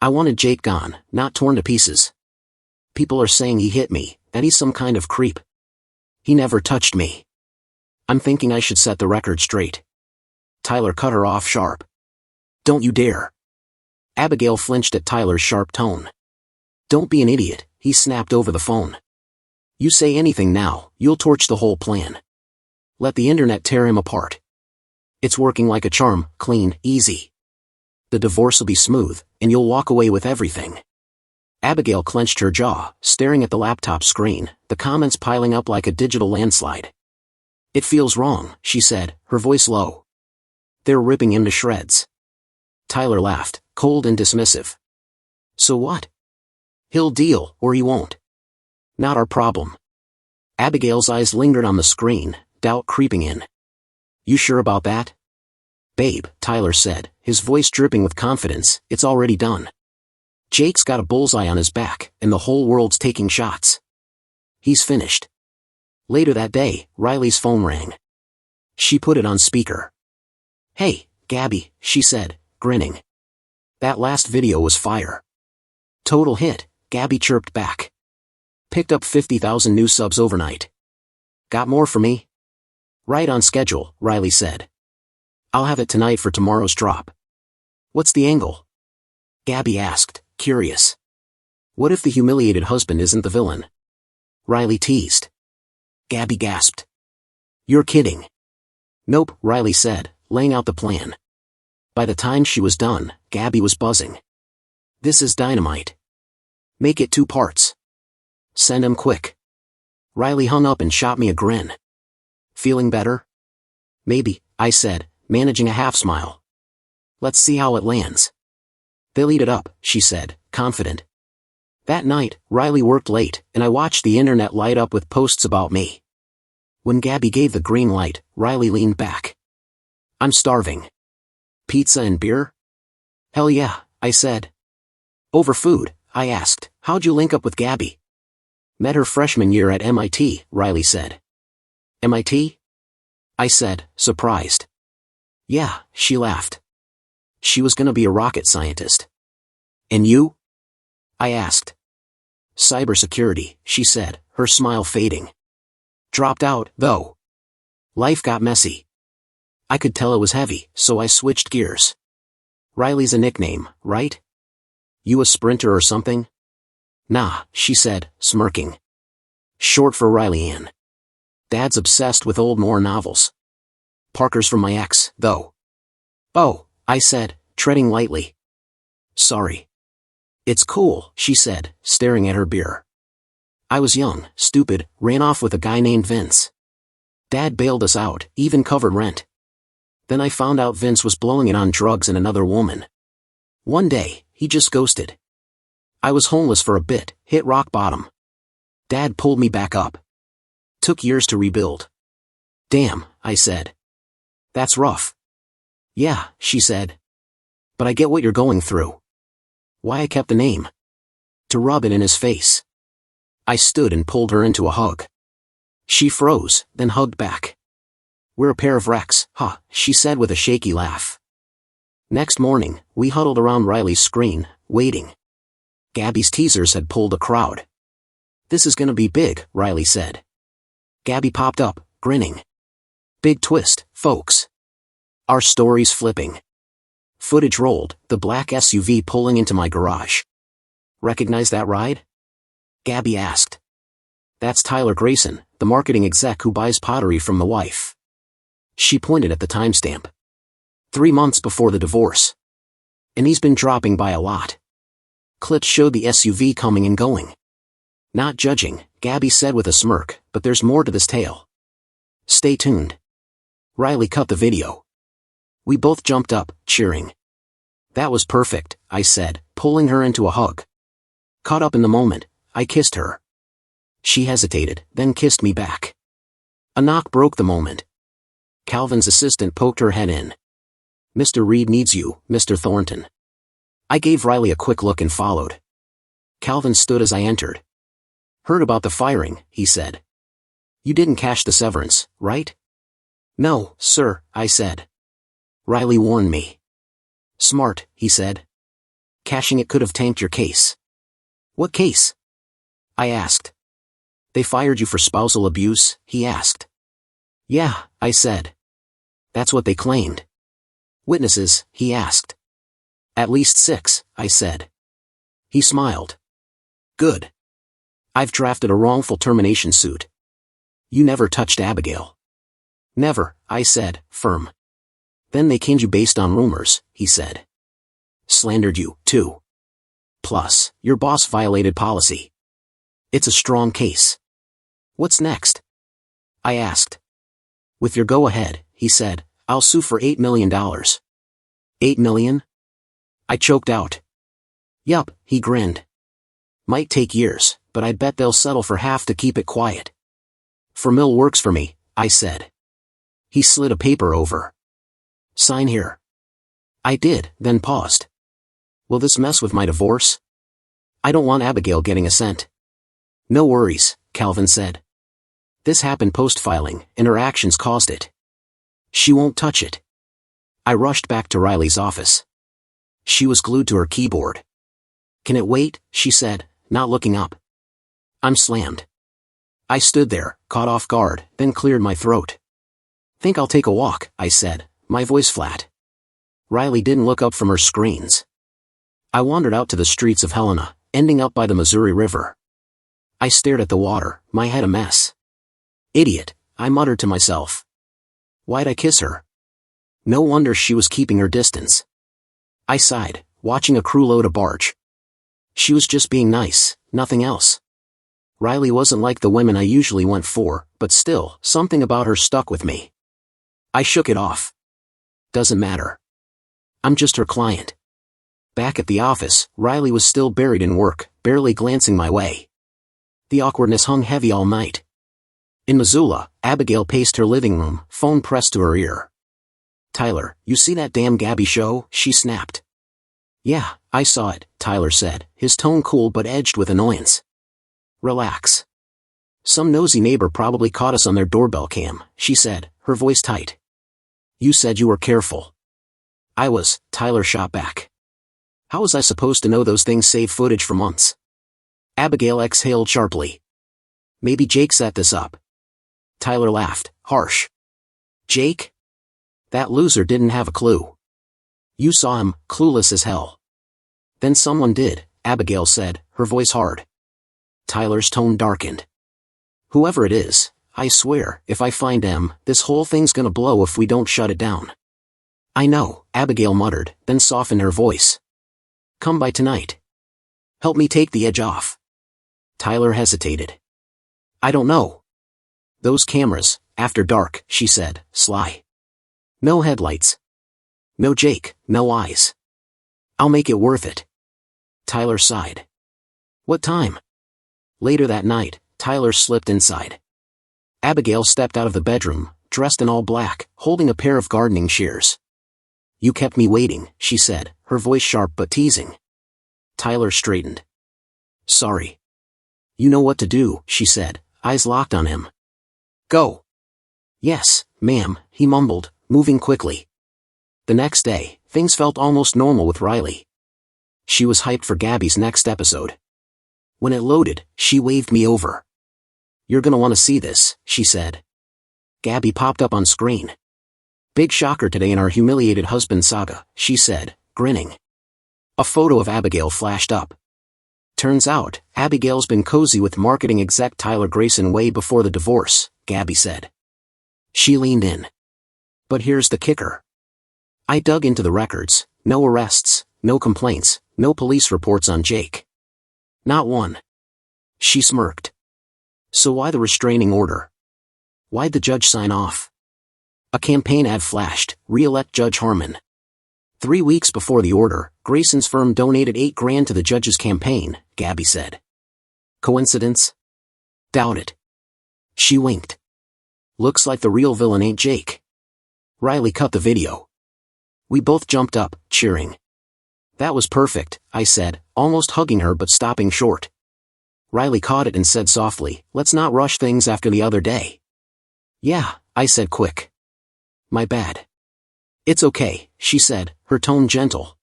I wanted Jake gone, not torn to pieces. People are saying he hit me, that he's some kind of creep. He never touched me. I'm thinking I should set the record straight. Tyler cut her off sharp. Don't you dare. Abigail flinched at Tyler's sharp tone. Don't be an idiot, he snapped over the phone. You say anything now, you'll torch the whole plan. Let the internet tear him apart. It's working like a charm, clean, easy. The divorce will be smooth, and you'll walk away with everything. Abigail clenched her jaw, staring at the laptop screen, the comments piling up like a digital landslide. It feels wrong, she said, her voice low. They're ripping him to shreds. Tyler laughed, cold and dismissive. So what? He'll deal, or he won't. Not our problem. Abigail's eyes lingered on the screen, doubt creeping in. You sure about that? Babe, Tyler said, his voice dripping with confidence, it's already done. Jake's got a bullseye on his back, and the whole world's taking shots. He's finished. Later that day, Riley's phone rang. She put it on speaker. Hey, Gabby, she said, grinning. That last video was fire. Total hit, Gabby chirped back. Picked up 50,000 new subs overnight. Got more for me? Right on schedule, Riley said. I'll have it tonight for tomorrow's drop. What's the angle? Gabby asked, curious. What if the humiliated husband isn't the villain? Riley teased. Gabby gasped. You're kidding. Nope, Riley said, laying out the plan. By the time she was done, Gabby was buzzing. This is dynamite. Make it 2 parts. Send 'em quick. Riley hung up and shot me a grin. Feeling better? Maybe, I said, managing a half smile. Let's see how it lands. They'll eat it up, she said, confident. That night, Riley worked late, and I watched the internet light up with posts about me. When Gabby gave the green light, Riley leaned back. I'm starving. Pizza and beer? Hell yeah, I said. Over food, I asked, how'd you link up with Gabby? Met her freshman year at MIT, Riley said. MIT? I said, surprised. Yeah, she laughed. She was gonna be a rocket scientist. And you? I asked. Cybersecurity, she said, her smile fading. Dropped out, though. Life got messy. I could tell it was heavy, so I switched gears. Riley's a nickname, right? You a sprinter or something? Nah, she said, smirking. Short for Riley Ann. Dad's obsessed with old Moore novels. Parker's from my ex, though. Oh, I said, treading lightly. Sorry. It's cool, she said, staring at her beer. I was young, stupid, ran off with a guy named Vince. Dad bailed us out, even covered rent. Then I found out Vince was blowing it on drugs and another woman. One day, he just ghosted. I was homeless for a bit, hit rock bottom. Dad pulled me back up. Took years to rebuild. Damn, I said. That's rough. Yeah, she said. But I get what you're going through. Why I kept the name? To rub it in his face. I stood and pulled her into a hug. She froze, then hugged back. We're a pair of wrecks, huh, she said with a shaky laugh. Next morning, we huddled around Riley's screen, waiting. Gabby's teasers had pulled a crowd. This is gonna be big, Riley said. Gabby popped up, grinning. Big twist, folks. Our story's flipping. Footage rolled, the black SUV pulling into my garage. Recognize that ride? Gabby asked. That's Tyler Grayson, the marketing exec who buys pottery from the wife. She pointed at the timestamp. 3 months before the divorce. And he's been dropping by a lot. Clips showed the SUV coming and going. Not judging, Gabby said with a smirk, but there's more to this tale. Stay tuned. Riley cut the video. We both jumped up, cheering. That was perfect, I said, pulling her into a hug. Caught up in the moment, I kissed her. She hesitated, then kissed me back. A knock broke the moment. Calvin's assistant poked her head in. Mr. Reed needs you, Mr. Thornton. I gave Riley a quick look and followed. Calvin stood as I entered. Heard about the firing, he said. You didn't cash the severance, right? No, sir, I said. Riley warned me. Smart, he said. Cashing it could have tanked your case. What case? I asked. They fired you for spousal abuse? He asked. Yeah, I said. That's what they claimed. Witnesses? He asked. At least 6, I said. He smiled. Good. I've drafted a wrongful termination suit. You never touched Abigail. Never, I said, firm. Then they canned you based on rumors, he said. Slandered you, too. Plus, your boss violated policy. It's a strong case. What's next? I asked. With your go-ahead, he said, I'll sue for $8 million. $8 million? I choked out. Yup, he grinned. Might take years, but I bet they'll settle for half to keep it quiet. For Mill works for me, I said. He slid a paper over. Sign here. I did, then paused. Will this mess with my divorce? I don't want Abigail getting a cent. No worries, Calvin said. This happened post-filing, and her actions caused it. She won't touch it. I rushed back to Riley's office. She was glued to her keyboard. Can it wait? She said, not looking up. I'm slammed. I stood there, caught off guard, then cleared my throat. Think I'll take a walk, I said, my voice flat. Riley didn't look up from her screens. I wandered out to the streets of Helena, ending up by the Missouri River. I stared at the water, my head a mess. Idiot, I muttered to myself. Why'd I kiss her? No wonder she was keeping her distance. I sighed, watching a crew load a barge. She was just being nice, nothing else. Riley wasn't like the women I usually went for, but still, something about her stuck with me. I shook it off. Doesn't matter. I'm just her client. Back at the office, Riley was still buried in work, barely glancing my way. The awkwardness hung heavy all night. In Missoula, Abigail paced her living room, phone pressed to her ear. Tyler, you see that damn Gabby show? She snapped. Yeah, I saw it, Tyler said, his tone cool but edged with annoyance. Relax. Some nosy neighbor probably caught us on their doorbell cam, she said, her voice tight. You said you were careful. I was, Tyler shot back. How was I supposed to know those things saved footage for months? Abigail exhaled sharply. Maybe Jake set this up. Tyler laughed, harsh. Jake? That loser didn't have a clue. You saw him, clueless as hell. Then someone did, Abigail said, her voice hard. Tyler's tone darkened. Whoever it is, I swear, if I find him, this whole thing's gonna blow if we don't shut it down. I know, Abigail muttered, then softened her voice. Come by tonight. Help me take the edge off. Tyler hesitated. I don't know. Those cameras, after dark, she said, sly. No headlights. No Jake, no eyes. I'll make it worth it. Tyler sighed. What time? Later that night, Tyler slipped inside. Abigail stepped out of the bedroom, dressed in all black, holding a pair of gardening shears. You kept me waiting, she said, her voice sharp but teasing. Tyler straightened. Sorry. You know what to do, she said, eyes locked on him. Go. Yes, ma'am, he mumbled, moving quickly. The next day, things felt almost normal with Riley. She was hyped for Gabby's next episode. When it loaded, she waved me over. You're gonna want to see this, she said. Gabby popped up on screen. Big shocker today in our humiliated husband saga, she said, grinning. A photo of Abigail flashed up. Turns out, Abigail's been cozy with marketing exec Tyler Grayson way before the divorce, Gabby said. She leaned in. But here's the kicker. I dug into the records, no arrests, no complaints, no police reports on Jake. Not one. She smirked. So why the restraining order? Why'd the judge sign off? A campaign ad flashed, re-elect Judge Harmon. 3 weeks before the order, Grayson's firm donated $8,000 to the judge's campaign, Gabby said. Coincidence? Doubt it. She winked. Looks like the real villain ain't Jake. Riley cut the video. We both jumped up, cheering. That was perfect, I said, almost hugging her but stopping short. Riley caught it and said softly, let's not rush things after the other day. Yeah, I said quick. My bad. It's okay, she said, her tone gentle.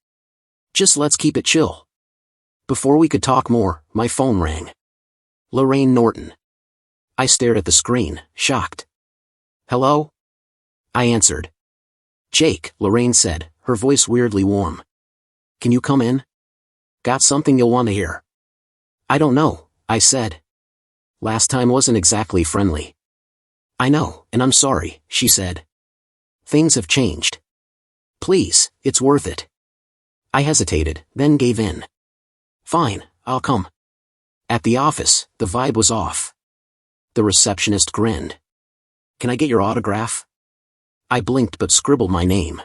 Just let's keep it chill. Before we could talk more, my phone rang. Lorraine Norton. I stared at the screen, shocked. Hello? I answered. Jake, Lorraine said, her voice weirdly warm. Can you come in? Got something you'll want to hear. I don't know, I said. Last time wasn't exactly friendly. I know, and I'm sorry, she said. Things have changed. Please, it's worth it. I hesitated, then gave in. Fine, I'll come. At the office, the vibe was off. The receptionist grinned. Can I get your autograph? I blinked but scribbled my name.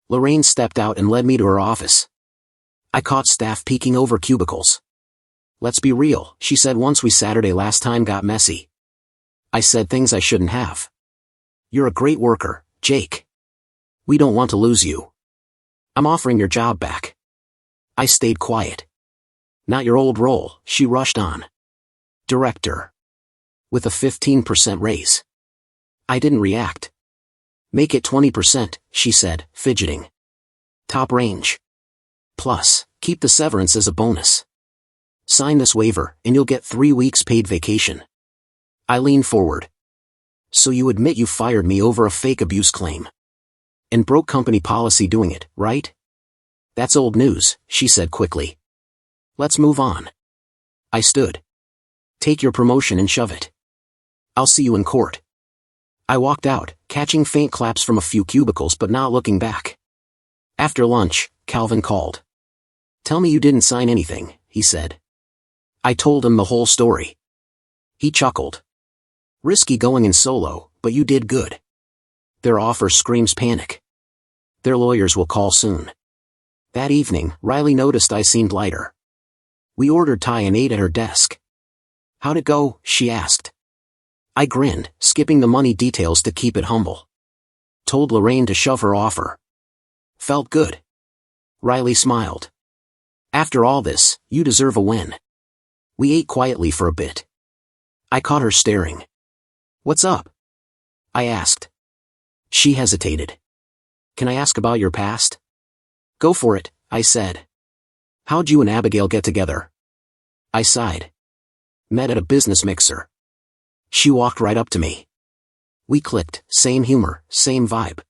Lorraine stepped out and led me to her office. I caught staff peeking over cubicles. Let's be real, she said once we Saturday last time got messy. I said things I shouldn't have. You're a great worker, Jake. We don't want to lose you. I'm offering your job back. I stayed quiet. Not your old role, she rushed on. Director. With a 15% raise. I didn't react. Make it 20%, she said, fidgeting. Top range. Plus, keep the severance as a bonus. Sign this waiver, and you'll get 3 weeks paid vacation. I leaned forward. So you admit you fired me over a fake abuse claim. And broke company policy doing it, right? That's old news, she said quickly. Let's move on. I stood. Take your promotion and shove it. I'll see you in court. I walked out, catching faint claps from a few cubicles but not looking back. After lunch, Calvin called. Tell me you didn't sign anything, he said. I told him the whole story. He chuckled. Risky going in solo, but you did good. Their offer screams panic. Their lawyers will call soon. That evening, Riley noticed I seemed lighter. We ordered Thai and ate at her desk. How'd it go? She asked. I grinned, skipping the money details to keep it humble. Told Lorraine to shove her offer. Felt good. Riley smiled. After all this, you deserve a win. We ate quietly for a bit. I caught her staring. What's up? I asked. She hesitated. Can I ask about your past? Go for it, I said. How'd you and Abigail get together? I sighed. Met at a business mixer. She walked right up to me. We clicked, same humor, same vibe.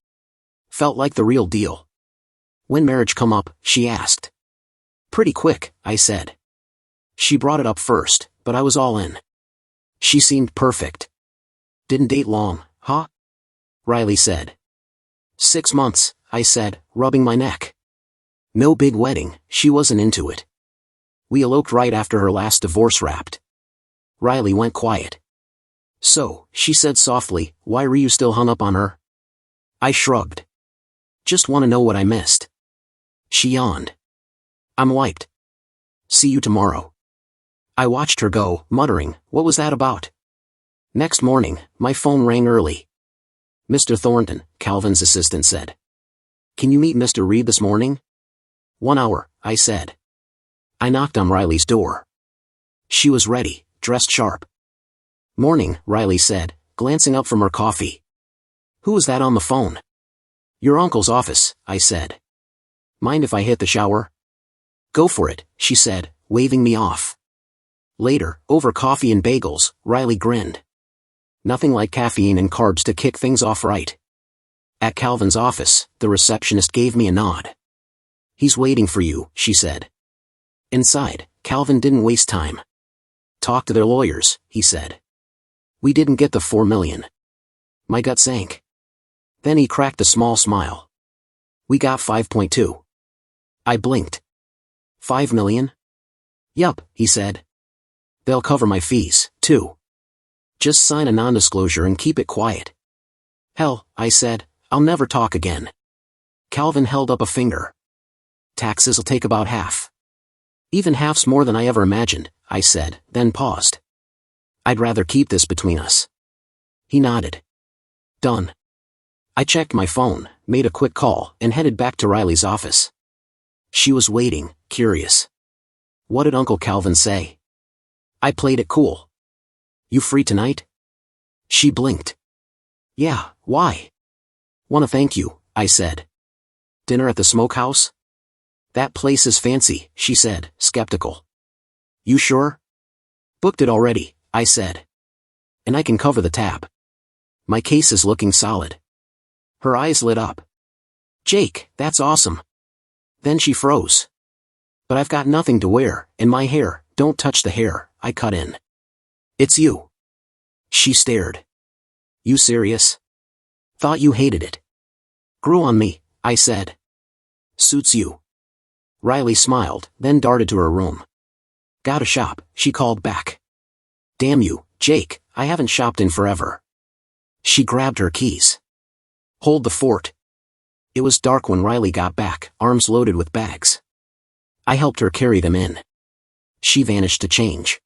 Felt like the real deal. When marriage come up, she asked. Pretty quick, I said. She brought it up first, but I was all in. She seemed perfect. Didn't date long, huh? Riley said. 6 months, I said, rubbing my neck. No big wedding, she wasn't into it. We eloped right after her last divorce wrapped. Riley went quiet. So, she said softly, why were you still hung up on her? I shrugged. Just want to know what I missed. She yawned. I'm wiped. See you tomorrow. I watched her go, muttering, what was that about? Next morning, my phone rang early. Mr. Thornton, Calvin's assistant said. Can you meet Mr. Reed this morning? 1 hour, I said. I knocked on Riley's door. She was ready, dressed sharp. Morning, Riley said, glancing up from her coffee. Who was that on the phone? Your uncle's office, I said. Mind if I hit the shower? Go for it, she said, waving me off. Later, over coffee and bagels, Riley grinned. Nothing like caffeine and carbs to kick things off right. At Calvin's office, the receptionist gave me a nod. He's waiting for you, she said. Inside, Calvin didn't waste time. Talk to their lawyers, he said. We didn't get the $4 million. My gut sank. Then he cracked a small smile. We got 5.2. I blinked. 5 million? Yup, he said. They'll cover my fees, too. Just sign a non-disclosure and keep it quiet. Hell, I said, I'll never talk again. Calvin held up a finger. Taxes'll take about half. Even half's more than I ever imagined, I said, then paused. I'd rather keep this between us. He nodded. Done. I checked my phone, made a quick call, and headed back to Riley's office. She was waiting, curious. What did Uncle Calvin say? I played it cool. You free tonight? She blinked. Yeah, why? Want to thank you, I said. Dinner at the smokehouse? That place is fancy, she said, skeptical. You sure? Booked it already, I said. And I can cover the tab. My case is looking solid. Her eyes lit up. Jake, that's awesome. Then she froze. But I've got nothing to wear, and my hair, don't touch the hair, I cut in. It's you. She stared. You serious? Thought you hated it. Grew on me, I said. Suits you. Riley smiled, then darted to her room. Gotta shop, she called back. Damn you, Jake, I haven't shopped in forever. She grabbed her keys. Hold the fort. It was dark when Riley got back, arms loaded with bags. I helped her carry them in. She vanished to change.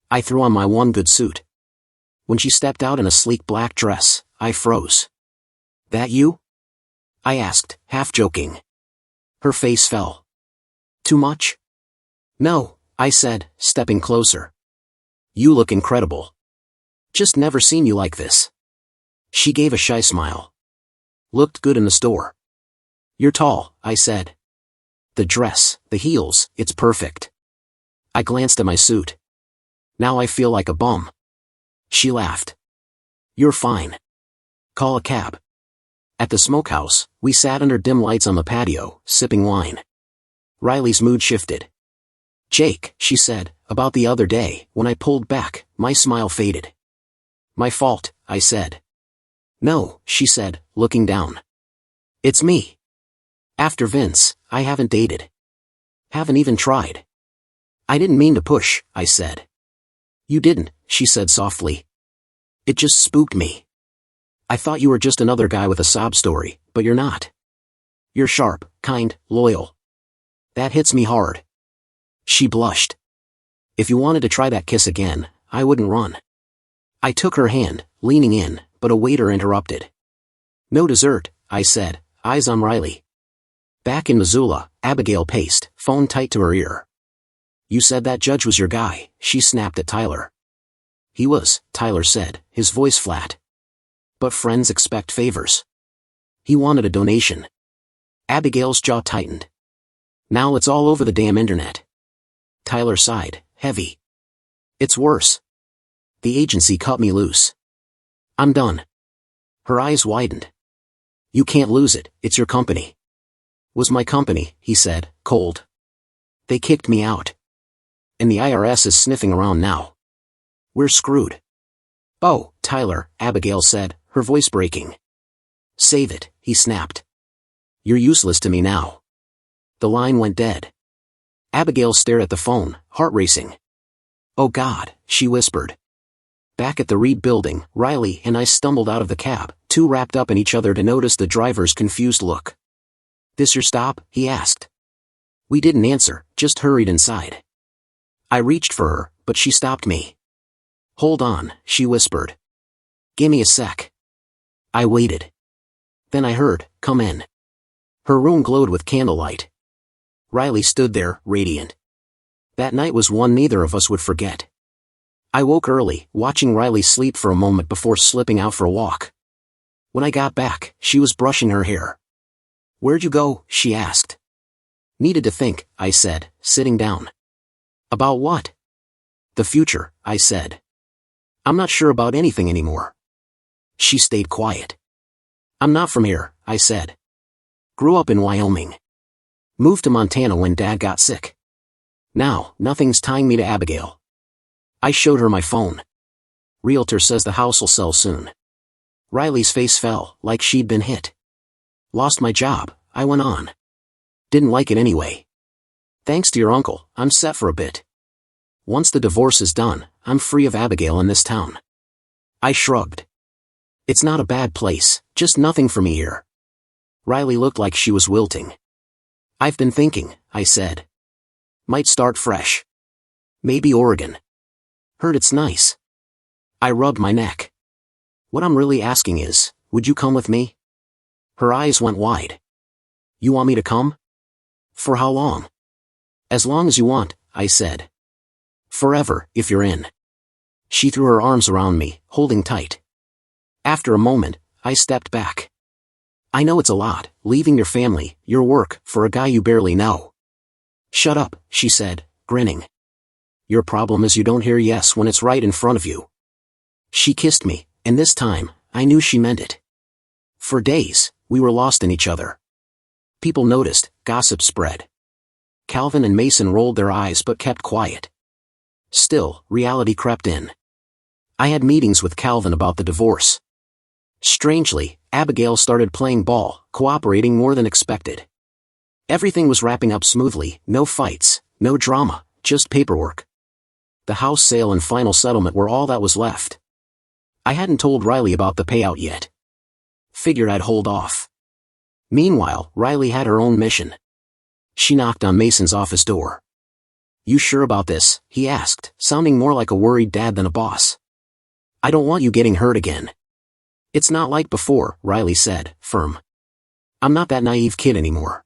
I threw on my one good suit. When she stepped out in a sleek black dress, I froze. That you? I asked, half joking. Her face fell. Too much? No, I said, stepping closer. You look incredible. Just never seen you like this. She gave a shy smile. Looked good in the store. You're tall, I said. The dress, the heels, it's perfect. I glanced at my suit. Now I feel like a bum. She laughed. You're fine. Call a cab. At the smokehouse, we sat under dim lights on the patio, sipping wine. Riley's mood shifted. Jake, she said, about the other day, when I pulled back, my smile faded. My fault, I said. No, she said, looking down. It's me. After Vince, I haven't dated. Haven't even tried. I didn't mean to push, I said. You didn't, she said softly. It just spooked me. I thought you were just another guy with a sob story, but you're not. You're sharp, kind, loyal. That hits me hard. She blushed. If you wanted to try that kiss again, I wouldn't run. I took her hand, leaning in, but a waiter interrupted. No dessert, I said, eyes on Riley. Back in Missoula, Abigail paced, phone tight to her ear. You said that judge was your guy, she snapped at Tyler. He was, Tyler said, his voice flat. But friends expect favors. He wanted a donation. Abigail's jaw tightened. Now it's all over the damn internet. Tyler sighed, heavy. It's worse. The agency cut me loose. I'm done. Her eyes widened. You can't lose it, it's your company. Was my company, he said, cold. They kicked me out. And the IRS is sniffing around now. We're screwed. Oh, Tyler, Abigail said, her voice breaking. Save it, he snapped. You're useless to me now. The line went dead. Abigail stared at the phone, heart racing. Oh God, she whispered. Back at the Reed building, Riley and I stumbled out of the cab, too wrapped up in each other to notice the driver's confused look. This your stop? He asked. We didn't answer, just hurried inside. I reached for her, but she stopped me. Hold on, she whispered. Gimme a sec. I waited. Then I heard, come in. Her room glowed with candlelight. Riley stood there, radiant. That night was one neither of us would forget. I woke early, watching Riley sleep for a moment before slipping out for a walk. When I got back, she was brushing her hair. Where'd you go? She asked. Needed to think, I said, sitting down. About what? The future, I said. I'm not sure about anything anymore. She stayed quiet. I'm not from here, I said. Grew up in Wyoming. Moved to Montana when Dad got sick. Now, nothing's tying me to Abigail. I showed her my phone. Realtor says the house will sell soon. Riley's face fell, like she'd been hit. Lost my job, I went on. Didn't like it anyway. Thanks to your uncle, I'm set for a bit. Once the divorce is done, I'm free of Abigail in this town. I shrugged. It's not a bad place, just nothing for me here. Riley looked like she was wilting. I've been thinking, I said. Might start fresh. Maybe Oregon. Heard it's nice. I rubbed my neck. What I'm really asking is, would you come with me? Her eyes went wide. You want me to come? For how long? As long as you want, I said. Forever, if you're in. She threw her arms around me, holding tight. After a moment, I stepped back. I know it's a lot, leaving your family, your work, for a guy you barely know. Shut up, she said, grinning. Your problem is you don't hear yes when it's right in front of you. She kissed me, and this time, I knew she meant it. For days, we were lost in each other. People noticed, gossip spread. Calvin and Mason rolled their eyes but kept quiet. Still, reality crept in. I had meetings with Calvin about the divorce. Strangely, Abigail started playing ball, cooperating more than expected. Everything was wrapping up smoothly, no fights, no drama, just paperwork. The house sale and final settlement were all that was left. I hadn't told Riley about the payout yet. Figured I'd hold off. Meanwhile, Riley had her own mission. She knocked on Mason's office door. "You sure about this?" he asked, sounding more like a worried dad than a boss. "I don't want you getting hurt again." "It's not like before," Riley said, firm. "I'm not that naive kid anymore."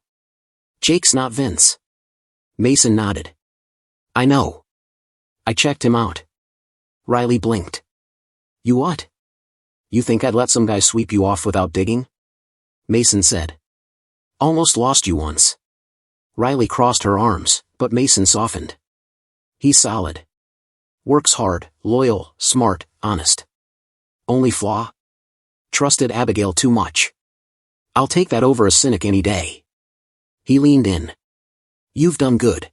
"Jake's not Vince." Mason nodded. "I know. I checked him out." Riley blinked. "You what? You think I'd let some guy sweep you off without digging?" Mason said. "Almost lost you once." Riley crossed her arms, but Mason softened. "He's solid. Works hard, loyal, smart, honest. Only flaw? Trusted Abigail too much. I'll take that over a cynic any day." He leaned in. "You've done good.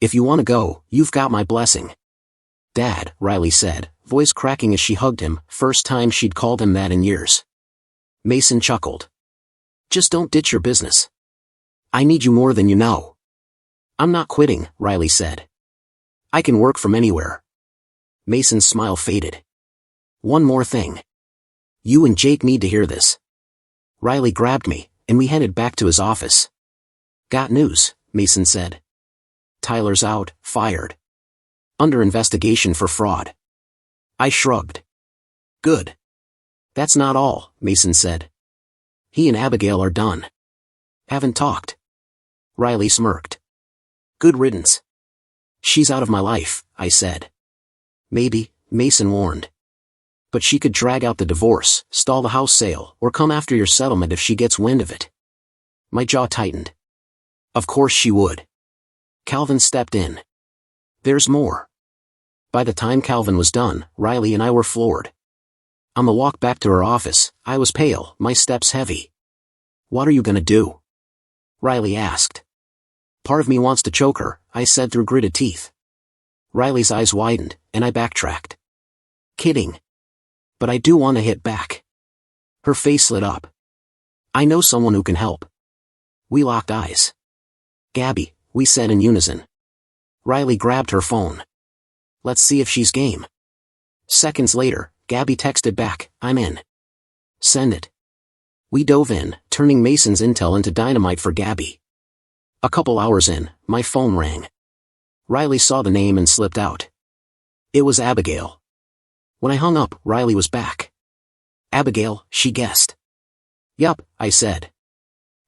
If you want to go, you've got my blessing." "Dad," Riley said, voice cracking as she hugged him, first time she'd called him that in years. Mason chuckled. "Just don't ditch your business. I need you more than you know." "I'm not quitting," Riley said. "I can work from anywhere." Mason's smile faded. "One more thing. You and Jake need to hear this." Riley grabbed me, and we headed back to his office. "Got news," Mason said. "Tyler's out, fired. Under investigation for fraud." I shrugged. "Good. That's not all," Mason said. "He and Abigail are done. Haven't talked." Riley smirked. "Good riddance." "She's out of my life," I said. "Maybe," Mason warned. "But she could drag out the divorce, stall the house sale, or come after your settlement if she gets wind of it." My jaw tightened. "Of course she would." Calvin stepped in. "There's more." By the time Calvin was done, Riley and I were floored. On the walk back to her office, I was pale, my steps heavy. "What are you gonna do?" Riley asked. "Part of me wants to choke her," I said through gritted teeth. Riley's eyes widened, and I backtracked. "Kidding. But I do want to hit back." Her face lit up. "I know someone who can help." We locked eyes. "Gabby," we said in unison. Riley grabbed her phone. "Let's see if she's game." Seconds later, Gabby texted back, "I'm in." "Send it." We dove in, turning Mason's intel into dynamite for Gabby. A couple hours in, my phone rang. Riley saw the name and slipped out. It was Abigail. When I hung up, Riley was back. "Abigail," she guessed. "Yup," I said.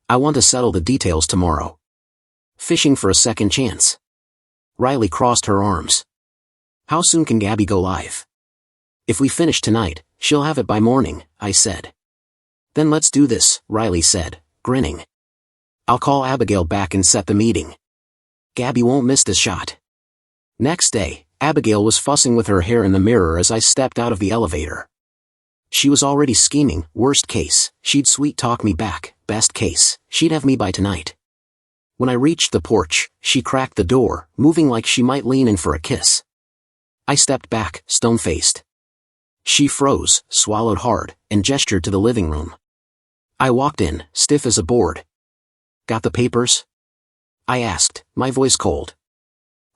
"I want to settle the details tomorrow." "Fishing for a second chance." Riley crossed her arms. "How soon can Gabby go live?" "If we finish tonight, she'll have it by morning," I said. "Then let's do this," Riley said, grinning. "I'll call Abigail back and set the meeting. Gabby won't miss this shot." Next day, Abigail was fussing with her hair in the mirror as I stepped out of the elevator. She was already scheming. Worst case, she'd sweet-talk me back. Best case, she'd have me by tonight. When I reached the porch, she cracked the door, moving like she might lean in for a kiss. I stepped back, stone-faced. She froze, swallowed hard, and gestured to the living room. I walked in, stiff as a board. "Got the papers?" I asked, my voice cold.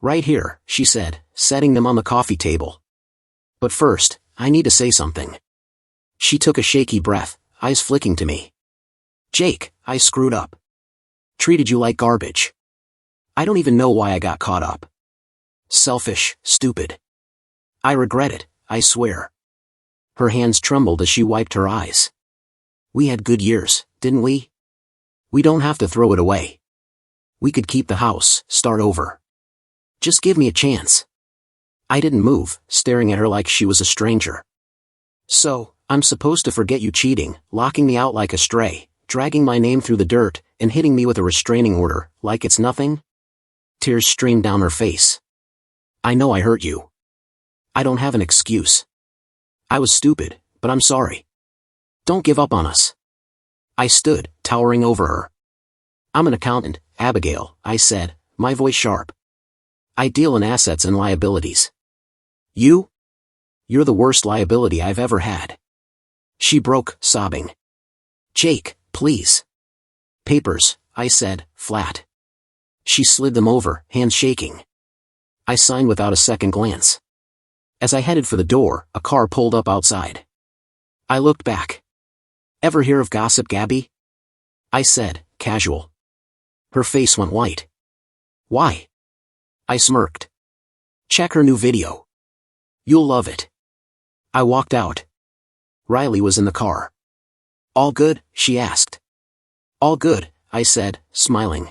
"Right here," she said, setting them on the coffee table. "But first, I need to say something." She took a shaky breath, eyes flicking to me. "Jake, I screwed up. Treated you like garbage. I don't even know why I got caught up. Selfish, stupid. I regret it, I swear." Her hands trembled as she wiped her eyes. "We had good years, didn't we? We don't have to throw it away. We could keep the house, start over. Just give me a chance." I didn't move, staring at her like she was a stranger. "So, I'm supposed to forget you cheating, locking me out like a stray, dragging my name through the dirt, and hitting me with a restraining order, like it's nothing?" Tears streamed down her face. I know I hurt you. I don't have an excuse. I was stupid, but I'm sorry. Don't give up on us. I stood, towering over her. I'm an accountant, Abigail, I said, my voice sharp. I deal in assets and liabilities. You? You're the worst liability I've ever had. She broke, sobbing. Jake, please. Papers, I said, flat. She slid them over, hands shaking. I signed without a second glance. As I headed for the door, a car pulled up outside. I looked back. Ever hear of Gossip Gabby? I said, casual. Her face went white. Why? I smirked. Check her new video. You'll love it. I walked out. Riley was in the car. All good? She asked. All good, I said, smiling.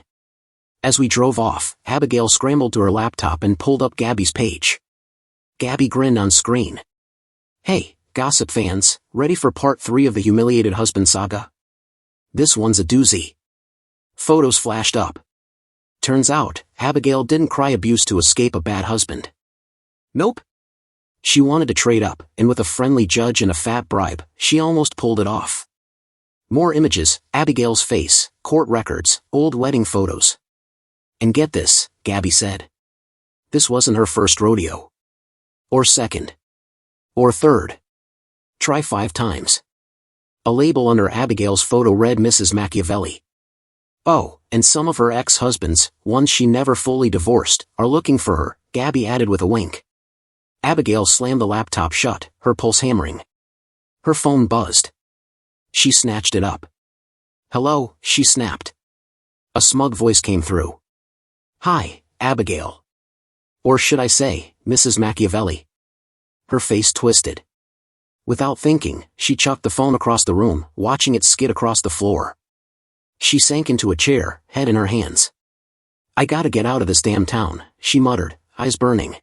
As we drove off, Abigail scrambled to her laptop and pulled up Gabby's page. Gabby grinned on screen. Hey, Gossip fans, ready for part 3 of the humiliated husband saga? This one's a doozy. Photos flashed up. Turns out, Abigail didn't cry abuse to escape a bad husband. Nope. She wanted to trade up, and with a friendly judge and a fat bribe, she almost pulled it off. More images, Abigail's face, court records, old wedding photos. And get this, Gabby said. This wasn't her first rodeo. Or second. Or third. Try 5 times. A label under Abigail's photo read Mrs. Machiavelli. Oh, and some of her ex-husbands, ones she never fully divorced, are looking for her, Gabby added with a wink. Abigail slammed the laptop shut, her pulse hammering. Her phone buzzed. She snatched it up. Hello, she snapped. A smug voice came through. Hi, Abigail. Or should I say, Mrs. Machiavelli? Her face twisted. Without thinking, she chucked the phone across the room, watching it skid across the floor. She sank into a chair, head in her hands. I gotta get out of this damn town, she muttered, eyes burning.